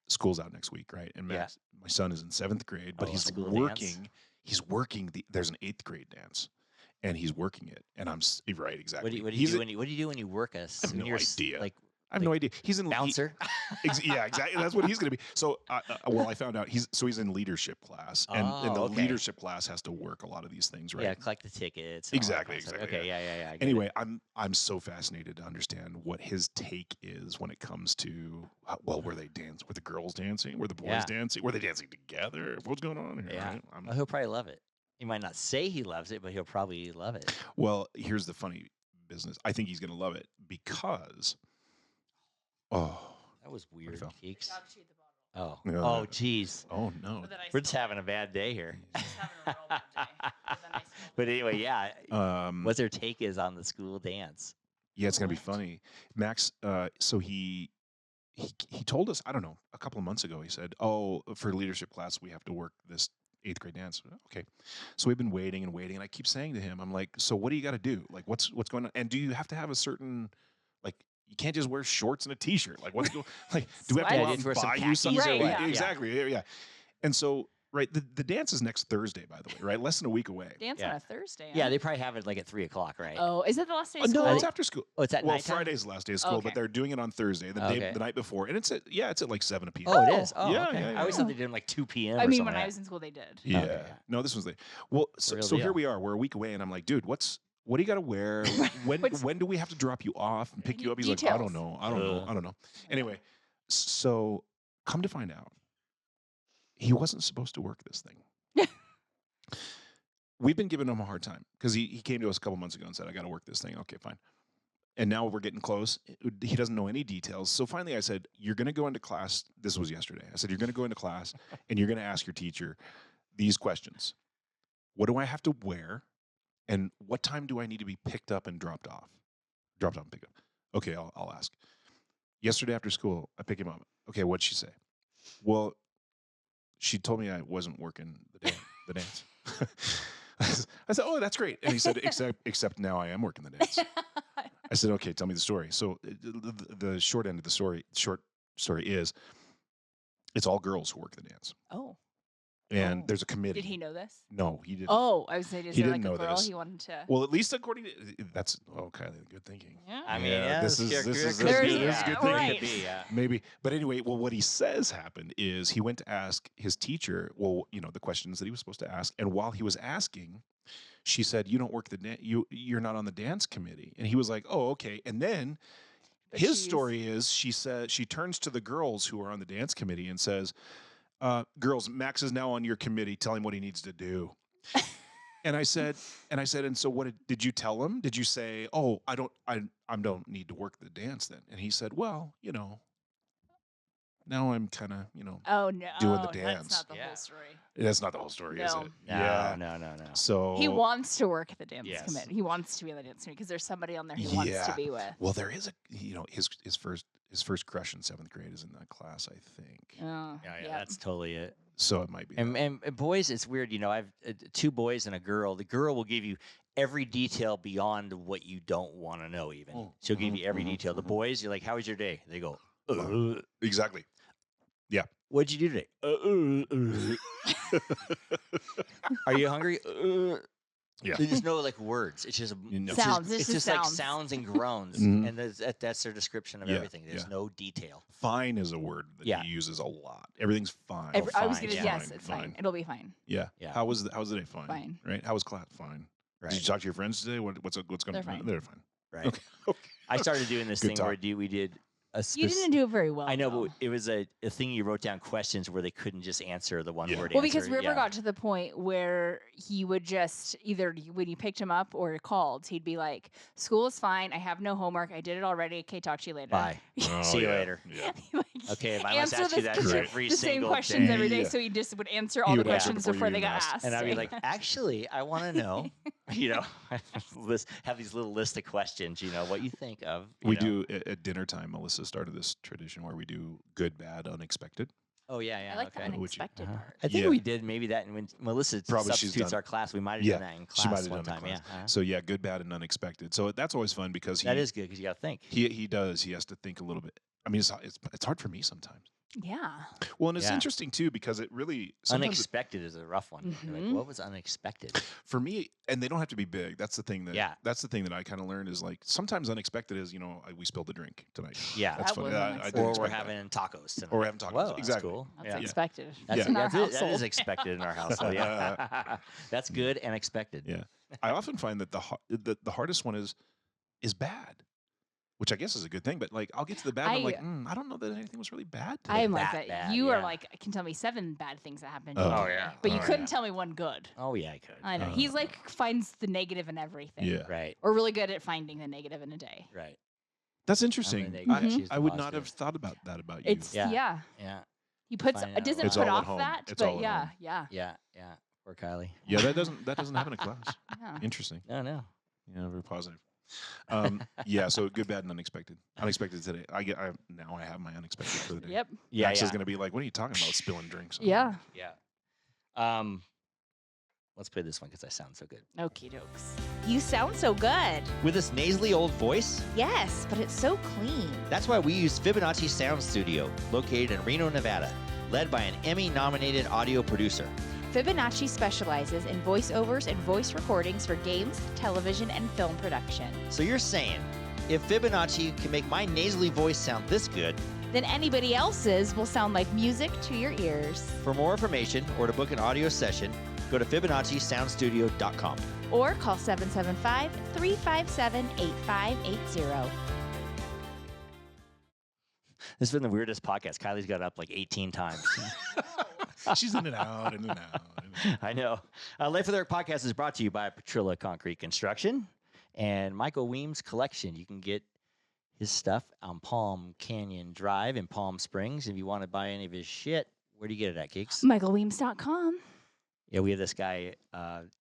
school's out next week, right? And Max, my son is in 7th grade, but he's school working. dance. He's working. There's an 8th grade dance, and he's working it. And I'm right, exactly. What do you do when you work us? I have no idea. Like I have no idea. He's in bouncer. Yeah, exactly. That's what he's going to be. So, I found out he's in leadership class, and the okay. leadership class has to work a lot of these things, right? Yeah, collect the tickets. and all that Exactly. kind of stuff. Exactly. Okay. Yeah. I get Anyway, it. I'm so fascinated to understand what his take is when it comes to were they dance? Were the girls dancing? Were the boys dancing? Were they dancing together? What's going on here? Yeah. Right? Well, he'll probably love it. He might not say he loves it, but he'll probably love it. Well, here's the funny business. I think he's going to love it because. Oh, That was weird, fell? Keeks. Dog chewed the bottle. Oh. Yeah. Oh, jeez. oh no. But then I We're just spilled having a bad day here. it. Just having a real bad day. But then I spilled it. But anyway, yeah. Um, What their take is on the school dance. Yeah, it's gonna be What? funny. Max, so he told us, I don't know, a couple of months ago, he said, "Oh, for leadership class, we have to work this 8th grade dance." Okay, so we've been waiting and waiting, and I keep saying to him, I'm like, "So what do you got to do? Like, what's going on? And do you have to have a certain like?" You can't just wear shorts and a T-shirt. Like, what's going? Like, do we have to Sweat. go out Wear and some buy you khakis something? or what? Right, Yeah. exactly. Yeah. And so, right, the dance is next Thursday, by the way. Right, less than a week away. Dance Yeah. on a Thursday. Yeah, huh? they probably have it like at 3:00, right? Oh, is that the last day of No, school? it's after school. Oh, it's at Well, nighttime? Friday's the last day of school, Okay. but they're doing it on Thursday, the Okay. night before, and it's at like 7 p.m. Oh, it is. Oh, Yeah, okay. yeah, I always yeah. thought they did them like 2 p.m. I or mean, something when like I that. was in school, they did. Yeah. Okay, yeah. No, this one's late. Well, Real so here deal. we are. We're a week away, and I'm like, dude, what do you got to wear? When What's- when do we have to drop you off and pick you up? He's like, I Details. don't know. Anyway, so come to find out, he wasn't supposed to work this thing. We've been giving him a hard time because he came to us a couple months ago and said, I got to work this thing. Okay, fine. And now we're getting close. He doesn't know any details. So finally I said, you're going to go into class. This was yesterday. I said, you're going to go into class and you're going to ask your teacher these questions. What do I have to wear? And what time do I need to be picked up and dropped off? Dropped off and picked up. Okay, I'll ask. Yesterday after school, I pick him up. Okay, what'd she say? Well, she told me I wasn't working the dance. I said, oh, that's great. And he said, except now I am working the dance. I said, okay, tell me the story. So the short end of the story is it's all girls who work the dance. Oh. And Oh. there's a committee. Did he know this? No, he didn't. Oh, I was saying, is He there like didn't a know girl this. he wanted to? Well, at least according to that's okay. Good thinking. Yeah. I mean, yeah, this is could good. be, This is yeah, good right. thinking. Could be, yeah. Maybe, but anyway, well, what he says happened is he went to ask his teacher, the questions that he was supposed to ask, and while he was asking, she said, "You don't work you're not on the dance committee," and he was like, "Oh, okay." And then But his she's- story is she said she turns to the girls who are on the dance committee and says, "Girls, Max is now on your committee. Tell him what he needs to do." And I said, and so what did you tell him? Did you say, "Oh, I don't need to work the dance then"? And he said, "Well, now I'm kind of, Oh no, doing the dance. That's not the Yeah. whole story. that's not the whole story, is No. it?" No. So He wants to work at the dance Yes. committee. He wants to be on the dance committee because there's somebody on there he wants Yeah. to be with. Well, there is his first crush in 7th grade is in that class, I think. Oh, Yeah, yep. that's totally it. So it might be. And boys, it's weird. I've 2 boys and a girl. The girl will give you every detail beyond what you don't want to know. Even Mm, she'll give mhm, you every mhm, detail. The mhm. boys, you're like, "How was your day?" They go, Exactly. "What'd you do today?" Are you hungry? Yeah. They just know like words. It's just Sounds. It's It's just just like sounds. sounds and groans, Mhm. and that's their description of Yeah, everything. There's yeah. no detail. Fine is a word that Yeah. he uses a lot. Everything's fine. I was fine, gonna yeah. yes, it's fine. It'll be fine. Yeah. Yeah. How's the day? Fine. Fine. Right. How was class? Fine. Right. Did you talk to your friends today? What's going They're on? fine. They're fine. Right. Okay. I started doing this Good thing where talk. we did You didn't do it very well. I know, though. but it was a thing you wrote down questions where they couldn't just answer the one word Well, answer. because River got to the point where he would just either when you picked him up or called, he'd be like, "School is fine. I have no homework. I did it already. Okay, talk to you later." Bye. Oh, See you yeah. later. Yeah. Like, Okay, if I must answer ask you this- that Great. every the same single questions day. every day, Yeah. so he just would answer He all the would answer questions before before you they even got asked. asked. And I'd be like, actually, I want to know, have these little list of questions, what you think of. We do at dinner time. Melissa started this tradition where we do good, bad, unexpected. Oh, yeah. I like okay. the unexpected part. I think Yeah. we did maybe that when Melissa Probably she's substitutes done- our class. We might have Yeah, done that in she might class have one done time. the Yeah. class. So yeah, good, bad, and unexpected. So that's always fun because That is good because you got to think. he does. He has to think a little bit. I mean, it's hard for me sometimes. Yeah. Well, and it's Yeah. interesting too because it really sometimes Unexpected is a rough one. You're Mhm. like, what was unexpected? for me, and they don't have to be big. That's the thing that Yeah. that's the thing that I kind of learned is like sometimes unexpected is we spilled a drink tonight. Yeah. That's That funny. was I unexpected. didn't Or we're expect that. having tacos tonight. Or we're having tacos. Whoa, that's Exactly. cool. That's Yeah. expected. That's, in our that's it. That household. is expected in our household. Yeah. That's good and expected. Yeah. I often find that the hardest one is bad, which I guess is a good thing. But like, I'll get to the bad, and I'm like, I don't know that anything was really bad today. I am like that that. bad, You are yeah. like, can tell me 7 bad things that happened. Oh, today, yeah. But you Oh, couldn't yeah. tell me one good. Oh, yeah, I could. I know. He's like finds the negative in everything. Yeah. Right. Or really good at finding the negative in a day. Right. That's I'm interesting. the I, negative, she's the I would not positive. have thought about that about you. It's yeah. Yeah. He puts Find it out doesn't a It's put all at off home. that, It's all but at yeah, home. yeah, Yeah. Yeah. Poor Kylie. Yeah, that doesn't happen in class. yeah. Interesting. No. Yeah, very positive. Yeah, so good, bad, and unexpected. Unexpected today. Now I have my unexpected for the day. Yep. Yeah. Max yeah. is going to be like, "What are you talking about? Spilling drinks?" Yeah. Yeah. Let's play this one because I sound so good. Okie dokes. You sound so good. With this nasally old voice, Yes, but it's so clean. that's why we use Fibonacci Sound Studio, located in Reno, Nevada, led by an Emmy-nominated audio producer. Fibonacci specializes in voiceovers and voice recordings for games, television, and film production. So you're saying, if Fibonacci can make my nasally voice sound this good, Then anybody else's will sound like music to your ears. for more information or to book an audio session, go to FibonacciSoundStudio.com. Or call 775-357-8580. This has been the weirdest podcast. Kylie's got up like 18 times. She's in and out, in and out. I know. Life with Eric podcast is brought to you by Petrilla Concrete Construction and Michael Weems Collection. You can get his stuff on Palm Canyon Drive in Palm Springs. If you want to buy any of his shit, where do you get it at, Geeks? MichaelWeems.com. Yeah, we have this guy.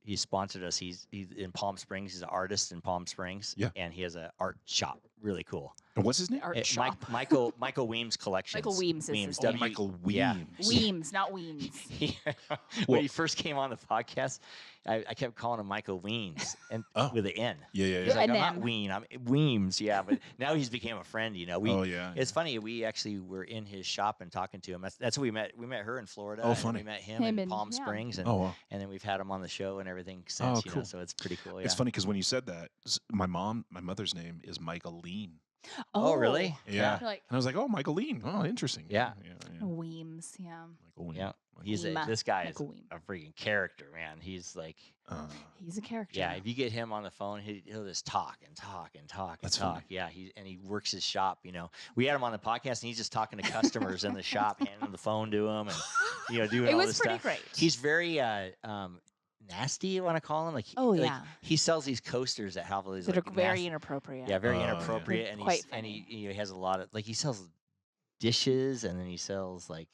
He sponsored us. He's in Palm Springs. He's an artist in Palm Springs. Yeah. And he has an art shop. Really cool. And what's his name? Art Eh, shop. Michael Weems Collections. Michael Weems is his Oh, name. Michael Weems. Yeah. Weems, not Weems. When Well- he first came on the podcast, I kept calling him Michael Weems and Oh. with an N. Yeah. He's like, An I'm not M. Ween, I'm Weems. Yeah, but now he's became a friend. Oh yeah. It's funny. We actually were in his shop and talking to him. That's where we met. We met her in Florida. Oh, and funny. We met him Him in and- Palm yeah. Springs, and Oh, wow. and then we've had him on the show and everything since. cool. So it's pretty cool. Yeah. It's funny because when you said that, my mother's name is Michael Lean. Oh, really? Yeah. You're like, And I was like, "Oh, Michael Lean. Oh, interesting." Yeah. Weems, yeah. Michael Lean. Yeah. He's Weem. this guy is Michael Weem. a freaking character, man. He's like, He's a character. yeah. If you get him on the phone, he'll just talk and talk and talk and That's talk. funny. Yeah. He works his shop. We had him on the podcast, and he's just talking to customers in the shop, handing the phone to them, and doing It all was this pretty stuff. great. He's very nasty. You want to call him? Like, Oh, like, yeah. He sells these coasters that have all these that like are very nasty- inappropriate. yeah, very Oh, yeah. inappropriate, They're and quite he has a lot of he sells dishes, and then he sells like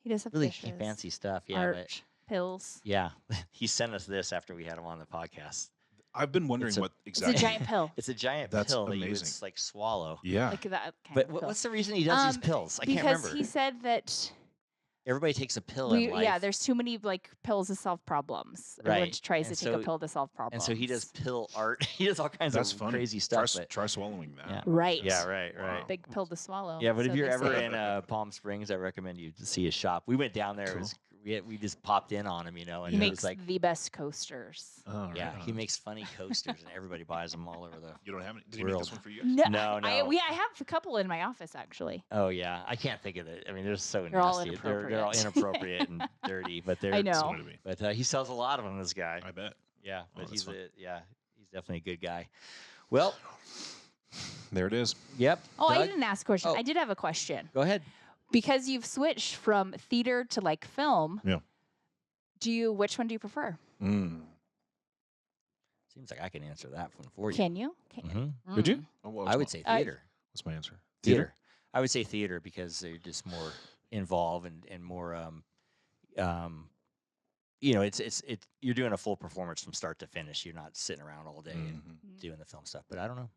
He does have really dishes, fancy stuff. Yeah, art, but pills. yeah, he sent us this after we had him on the podcast. I've been wondering It's a- what It's exactly. a giant pill. It's a giant That's pill that you would amazing. like swallow. Yeah. Like that kind But of pill. what's the reason he does these pills? I can't because remember. he said that Everybody takes a pill in life. yeah, there's too many like pills to solve problems. Everyone Right. tries And to take a so- pill to solve and problems. so he does pill art. He does all kinds That's of funny. crazy Try, stuff. but- try swallowing that. Yeah. right. Yeah, right. Wow. Big pill to swallow. Yeah, but so if you're they ever say. in Palm Springs, I recommend you to see his shop. We went down there. It was, we just popped in on him, and he it makes was like, the best coasters. Oh, right yeah, he on. makes funny coasters, and everybody buys them all over the. You don't have any? Did he make this world. one for you guys? No, No, I no. have a couple in my office actually. Oh yeah, I can't think of it. I mean, they're so They're all nasty. They're all inappropriate and dirty, but they're. I know. So did we. But he sells a lot of them. This guy. I bet. Yeah, Oh, but that's fun. he's definitely a good guy. Well, There it is. Yep. Oh, I Doug? didn't ask a question. Oh. I did have a question. Go ahead. Because you've switched from theater to like film. Yeah. Which one do you prefer? Seems like I can answer that one for you. Can you? Could you? Oh, what was I would my- say theater. What's my answer? Theater. I would say theater because they're just more involved and more it's you're doing a full performance from start to finish. You're not sitting around all day and doing the film stuff. But I don't know.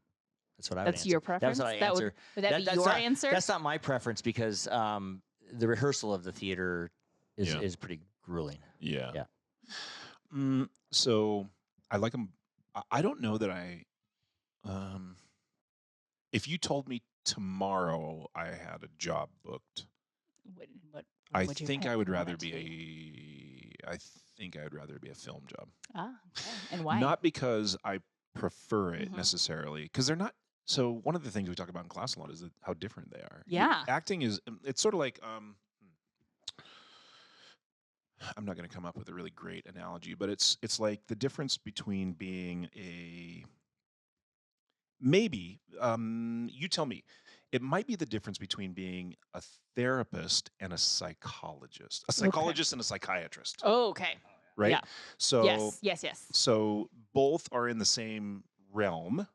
That's what I would That's answer. your preference? That's what I That answer. would that be that's your not, answer? That's not my preference because the rehearsal of the theater is pretty grueling. Yeah. Yeah. So I like them. I don't know that I. If you told me tomorrow I had a job booked, What I would you think pick? I would Want rather it to be a. I think I would rather be a film job. Ah, okay. And why? Not because I prefer it Mhm. necessarily, because they're not. So one of the things we talk about in class a lot is how different they are. Yeah. Acting is. It's sort of like. I'm not going to come up with a really great analogy, but it's like the difference between being a. Maybe you tell me. It might be the difference between being a therapist and a psychologist and a psychiatrist, Oh, okay. right? Yeah. So Yes. so both are in the same realm,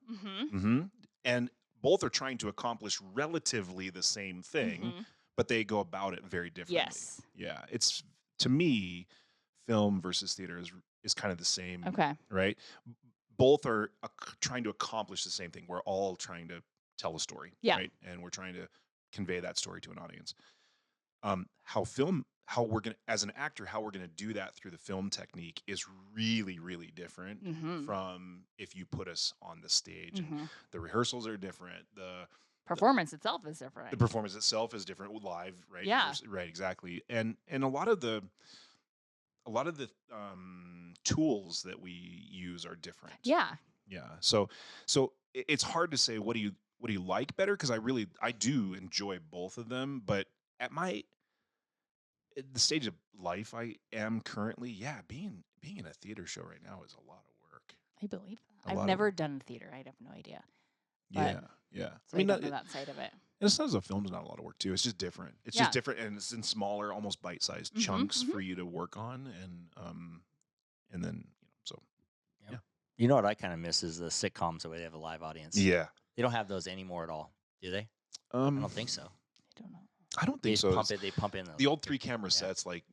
and both are trying to accomplish relatively the same thing, but they go about it very differently. Yes. Yeah, it's to me, film versus theater is kind of the same. Okay. Right. Both are trying to accomplish the same thing. We're all trying to tell a story. Yeah. Right. And we're trying to convey that story to an audience. How we're gonna, as an actor, how we're gonna do that through the film technique is really, really different from if you put us on the stage. And the rehearsals are different. The performance itself is different. The performance itself is different live, right? Yeah. Right, exactly. And a lot of the tools that we use are different. Yeah. Yeah. So it's hard to say what do you like better, because I do enjoy both of them, but at the stage of life I am currently, being in a theater show right now is a lot of work. I believe that. A lot I've of never work. done theater. I'd have no idea. Yeah. So I don't know that side of it. And it's not as a film's not a lot of work too. It's just different. It's just different, and it's in smaller, almost bite-sized chunks for you to work on, and then so. Yeah. You know what I kind of miss is the sitcoms the way they have a live audience. Yeah. They don't have those anymore at all, do they? I don't think so. I don't know. I don't They think so. They pump in The old 3-camera sets, like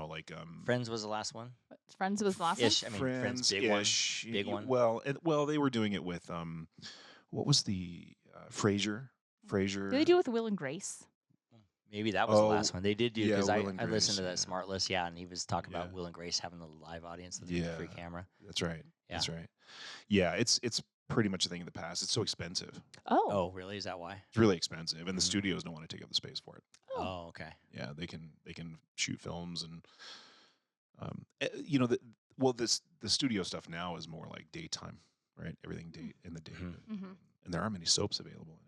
like Friends was the last one. Friends was the last one? Ish. I mean, Friends big one. Big one. Well, they were doing it with what was the Frasier? Did they do it with Will and Grace? Maybe that was the last one. They did do, because I Will and listened to Grace, that Smart List, and he was talking about Yeah. Will and Grace having the live audience, the free camera. That's right. Yeah. That's right. Yeah, it's pretty much a thing of the past. It's so expensive. Oh. Oh, really? Is that why? It's really expensive, and the studios don't want to take up the space for it. Oh, okay. Yeah, they can shoot films, and the studio stuff now is more like daytime, right? Everything in the day, and there aren't many soaps available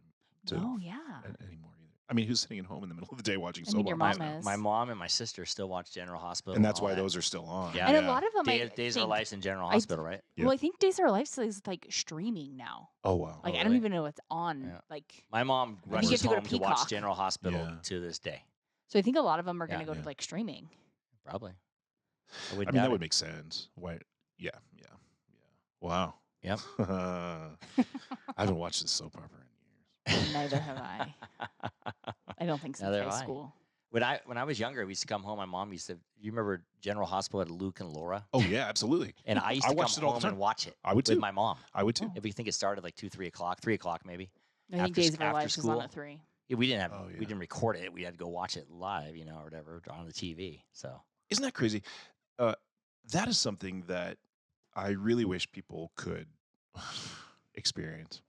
Oh, yeah. anymore either. I mean, who's sitting at home in the middle of the day watching I mean, soap your operas mom now? is. My mom and my sister still watch General Hospital, And that's all why that. those are still on. Yeah. And a lot of them, Days of Our Lives in General I- Hospital, right? Yeah. Well, I think Days of Our Lives is like streaming now. Oh wow. Like, Oh, I don't really? even know it's on. Yeah. Like, My mom you rushes have to go to home to watch Peacock. General Hospital Yeah. to this day. so I think a lot of them are going to Yeah. go to like streaming. Probably. I mean, that would make sense. Why? Yeah. Wow. Yep. I haven't watched this soap opera in years. Neither have I. I don't think since Neither high have I. school. When I was younger, we used to come home. My mom used to. You remember General Hospital had Luke and Laura? Oh yeah, absolutely. And I used to watched come it all the home time. and watch it. I would with too. my mom. I would too. If we think it started like 2, 3 o'clock, 3 o'clock maybe. I think After Days of Our after Lives is on school. at 3. Yeah, we didn't have. Oh, yeah. We didn't record it. We had to go watch it live, or whatever, on the TV. So Isn't that crazy? That is something that I really wish people could experience.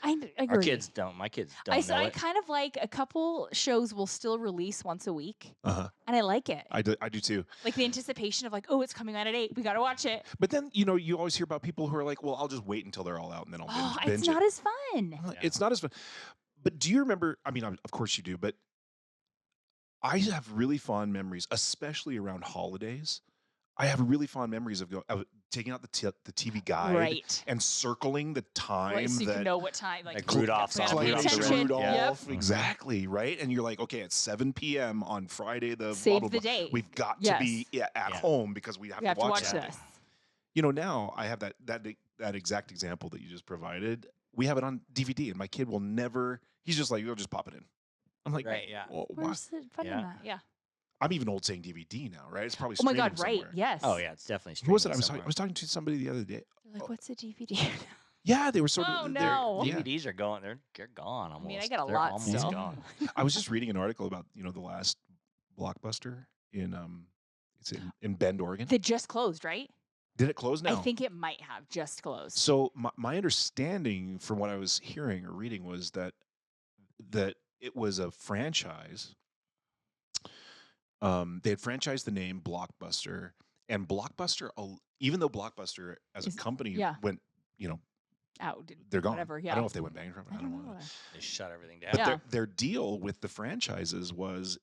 I agree. our kids don't. My kids don't know I it. kind of like a couple shows will still release once a week, Uh-huh. and I like it. I do too. Like the anticipation of like, oh, it's coming out at 8. We got to watch it. But then you always hear about people who are like, well, I'll just wait until they're all out and then I'll Oh, binge it's it. not as fun. It's not as fun. But do you remember? I mean, of course you do. But I have really fond memories, especially around holidays, I have really fond memories of taking out the TV guide Right. and circling the time Right, so you can that know what time, like, Rudolph's gotta off, pay Rudolph's attention. Rudolph, Yep. exactly, right? And you're like, okay, at 7 p.m. on Friday, the Save blah, the blah, blah, date. we've got Yes. to be at Yeah. home because we We have to watch that. this. You know, now I have that exact example that you just provided. We have it on DVD, and my kid will never. He's just like, you'll just pop it in. I'm like, Right, yeah. Well, why? Where's the fun in Yeah. that? Yeah. I'm even old saying DVD now, right? It's probably Oh my streaming God, right. somewhere. Yes. Oh yeah, it's definitely. Who was it? streaming somewhere. I was talking to somebody the other day. They're like, what's a DVD? Yeah, they were sort of. Oh, they're- no. yeah. DVDs are going. They're gone almost. I mean, I got a They're lot almost still. gone. I was just reading an article about the last Blockbuster in it's in Bend, Oregon. They just closed, right? Did it close now? I think it might have just closed. So my understanding from what I was hearing or reading was that it was a franchise. They had franchised the name Blockbuster, and Blockbuster, even though Blockbuster as a Is- company yeah. went, Out. they're gone. Whatever, I yeah. don't know if they went bankrupt. I don't know. They shut everything down. But Yeah. their deal with the franchises was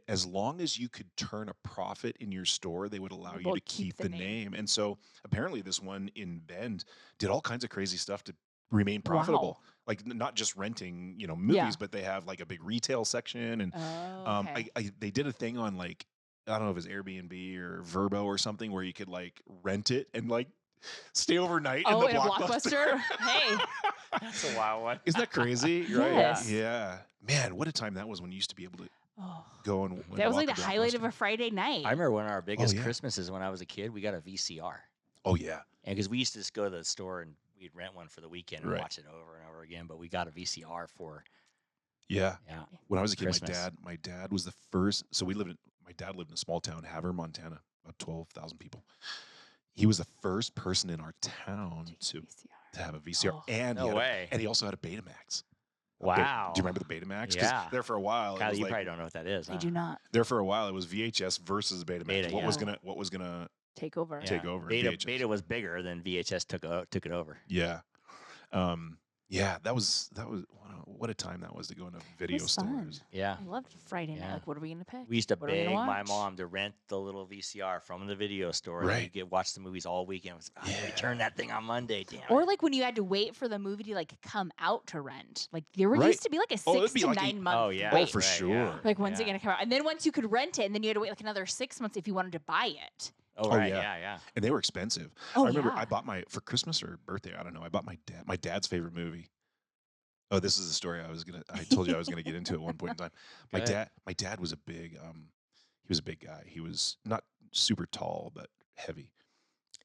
as long as you could turn a profit in your store, they would allow you They'll to keep keep the the name. name. And so apparently this one in Bend did all kinds of crazy stuff to remain profitable. Wow. Like not just renting, movies, Yeah. but they have like a big retail section. And Oh, okay. they did a thing on like, I don't know if it's Airbnb or Verbo or something where you could like rent it and like stay overnight in Oh, the in a Blockbuster. Hey. That's a wild one. Isn't that crazy? Right? Yes. Yeah. Man, what a time that was when you used to be able to Oh. go and That was walk like the a highlight of Blockbuster. a Friday night. I remember one of our biggest yeah. Christmases when I was a kid. We got a VCR, Oh yeah. and because we used to just go to the store and we'd rent one for the weekend and Right. watch it over and over again. But we got a VCR for Yeah. yeah. When I was a kid, Christmas. my dad was the first. So my dad lived in a small town, Havre, Montana, about 12,000 people. He was the first person in our town to have a VCR, Oh. and No way. and he also had a Betamax. Wow. Do you remember the Betamax? 'Cause Yeah. there for a while, it Kyle, was you like, probably don't know what that is. I Huh? do not there for a while it was VHS versus Betamax. Beta, what was yeah. gonna take over. Yeah. take over? Beta, VHS. Beta was bigger than VHS took it over. Yeah. Yeah, that was what a time that was to go into video was fun. stores. Yeah. I loved Friday night. Yeah. Like, what are we gonna pick? We used to What are we beg gonna my watch? mom to rent the little VCR from the video store. And Right. we'd watch the movies all weekend. We Yeah. turn that thing on Monday. Damn. Or it. like when you had to wait for the movie to like come out to rent. Like there were Right. used to be like a Oh, it'd 6 be to like 9 month Oh yeah. wait. for right, sure. yeah, Like when's it yeah. gonna come out? And then once you could rent it, and then you had to wait like another 6 months if you wanted to buy it. Oh, Oh, right. yeah. Yeah. Yeah. And they were expensive. Oh I remember yeah. I bought for Christmas or birthday, I don't know. I bought my dad's favorite movie. Oh, this is the story I told you I was gonna get into at one point in time. Go ahead. My dad was a big he was a big guy. He was not super tall but heavy.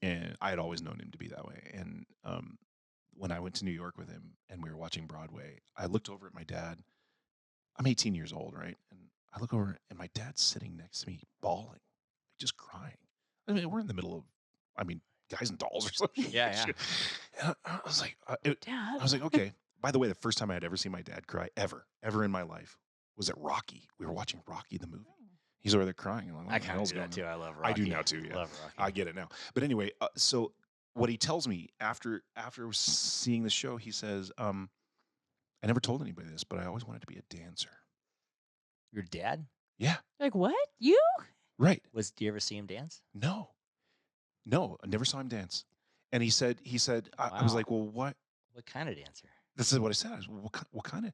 And I had always known him to be that way. And when I went to New York with him and we were watching Broadway, I looked over at my dad. I'm 18 years old, right? And I look over and my dad's sitting next to me bawling, just crying. I mean, we're in the middle of, Guys and Dolls or something. Yeah, yeah. And I was like, I Dad. was like, okay. By the way, the first time I had ever seen my dad cry ever in my life was at Rocky. We were watching Rocky the movie. He's over there crying. I'm like, what I the kind of hell's do going that too. on? I love Rocky. I do now too. Yeah, Love Rocky. I get it now. But anyway, so what he tells me after seeing the show, he says, I never told anybody this, but I always wanted to be a dancer. Your dad Yeah, Like what? You? right. do you ever see him dance? No, I never saw him dance. And he said, I was Wow. like, well, what? What kind of dancer? This is what I said. I was, well, what kind of?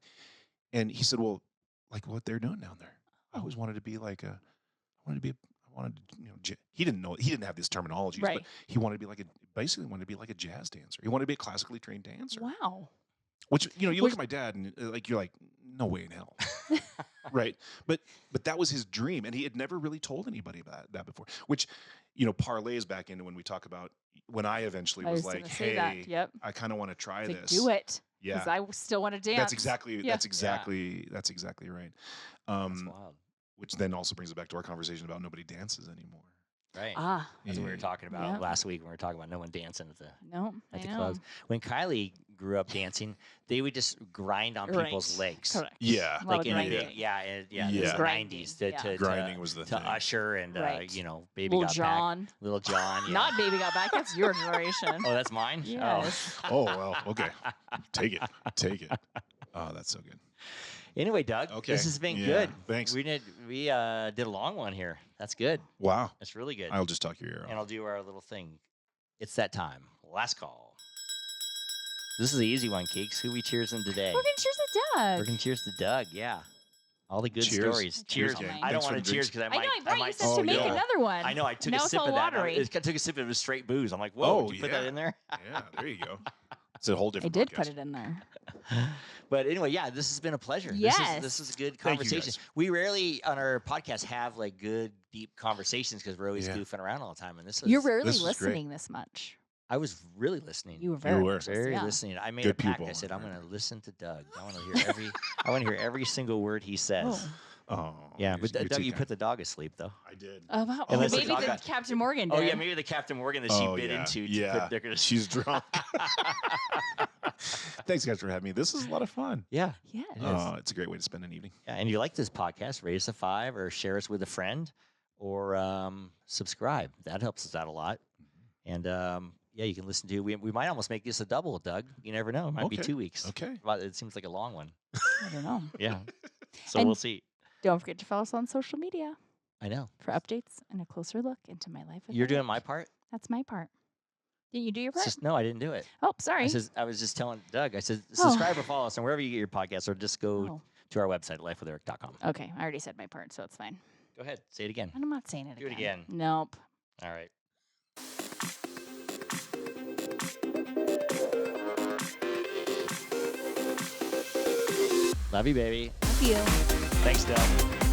And he said, well, like what they're doing down there. I always wanted to be like I wanted to, he didn't know, he didn't have this terminology, Right. but he wanted to be basically wanted to be like a jazz dancer. He wanted to be a classically trained dancer. Wow. Which, you look at my dad and you're like, no way in hell. Right. But that was his dream. And he had never really told anybody about that before, which, parlays back into when we talk about when I eventually I was was like, gonna say hey, that. Yep. I kind of want to try It's like, this. do it. Yeah. Because I still want to dance. That's exactly Yeah. that's exactly right. That's wild. Which then also brings it back to our conversation about nobody dances anymore. Right. Ah. That's what we were Yeah. talking about Yeah. last week when we were talking about no one dancing at the No. I know. clubs. When Kylie grew up dancing, they would just grind on people's Right. legs. Correct. Yeah. A lot Like of in grinding. the in Yeah. the Grinding, 90s yeah. Grinding was the to thing. Usher and Right. Baby Little Got Back. John. Little John. Yeah. Not Baby Got Back. That's your generation. Oh, that's mine. Yes. Oh well, okay. Take it. Oh, that's so good. Anyway, Doug, Okay. this has been Yeah, good. thanks. We did a long one here. That's good. Wow. That's really good. I'll just talk your ear And off. I'll do our little thing. It's that time. Last call. This is the easy one, Keeks. Who we cheersing today? We're gonna cheers to Doug. We're gonna cheers to Doug. Yeah. All the good Cheers. stories. Cheers, Cheers. gang. I Thanks don't for want the to cheers drinks. because I I know. might. I brought you some Oh, to make yeah. another one. I know. I took now a it's sip all of that. and watery. I took a sip of it straight booze. I'm like, whoa! Oh, Did you put that yeah. in there? Yeah, there you go. It's a whole I different did podcast. put it in there. But anyway, yeah, this has been a pleasure. Yes. This is a good Thank you, conversation. guys. We rarely on our podcast have like good, deep conversations because we're always Yeah. goofing around all the time. And this was, You're rarely this was great. listening this much. I was really listening. You were very were. much very yeah. listening. I made Good a pact. pupil. I said, I'm going to listen to Doug. I want to hear every single word he says. Oh. Oh, Yeah, but you're Doug, too you kind. put the dog asleep though. I did. About, Unless the maybe dog the got- Captain Morgan did. Oh yeah, maybe the Captain Morgan that she bit into. Yeah. They're gonna. She's drunk. Thanks, guys, for having me. This is a lot of fun. Yeah. Yeah. It is. It's a great way to spend an evening. Yeah, and if you like this podcast, rate us a 5 or share us with a friend or subscribe. That helps us out a lot. And yeah, you can listen to. We might almost make this a double, Doug. You never know. It might be Okay. 2 weeks. Okay. But it seems like a long one. I don't know. Yeah. So And- we'll see. Don't forget to follow us on social media I know. for updates and a closer look into my life. with You're my doing life. my part. That's my part. Didn't you do your It's part? just, no, I didn't do it. Oh, sorry. I was just telling Doug. I said subscribe or follow us, and wherever you get your podcasts, or just go Oh, to our website, lifewitheric.com. okay. I already said my part, so it's fine. Go ahead, say it again. And I'm not saying it Do it again. again. Nope. All right. Love you, baby. Love you. Thanks, Doug.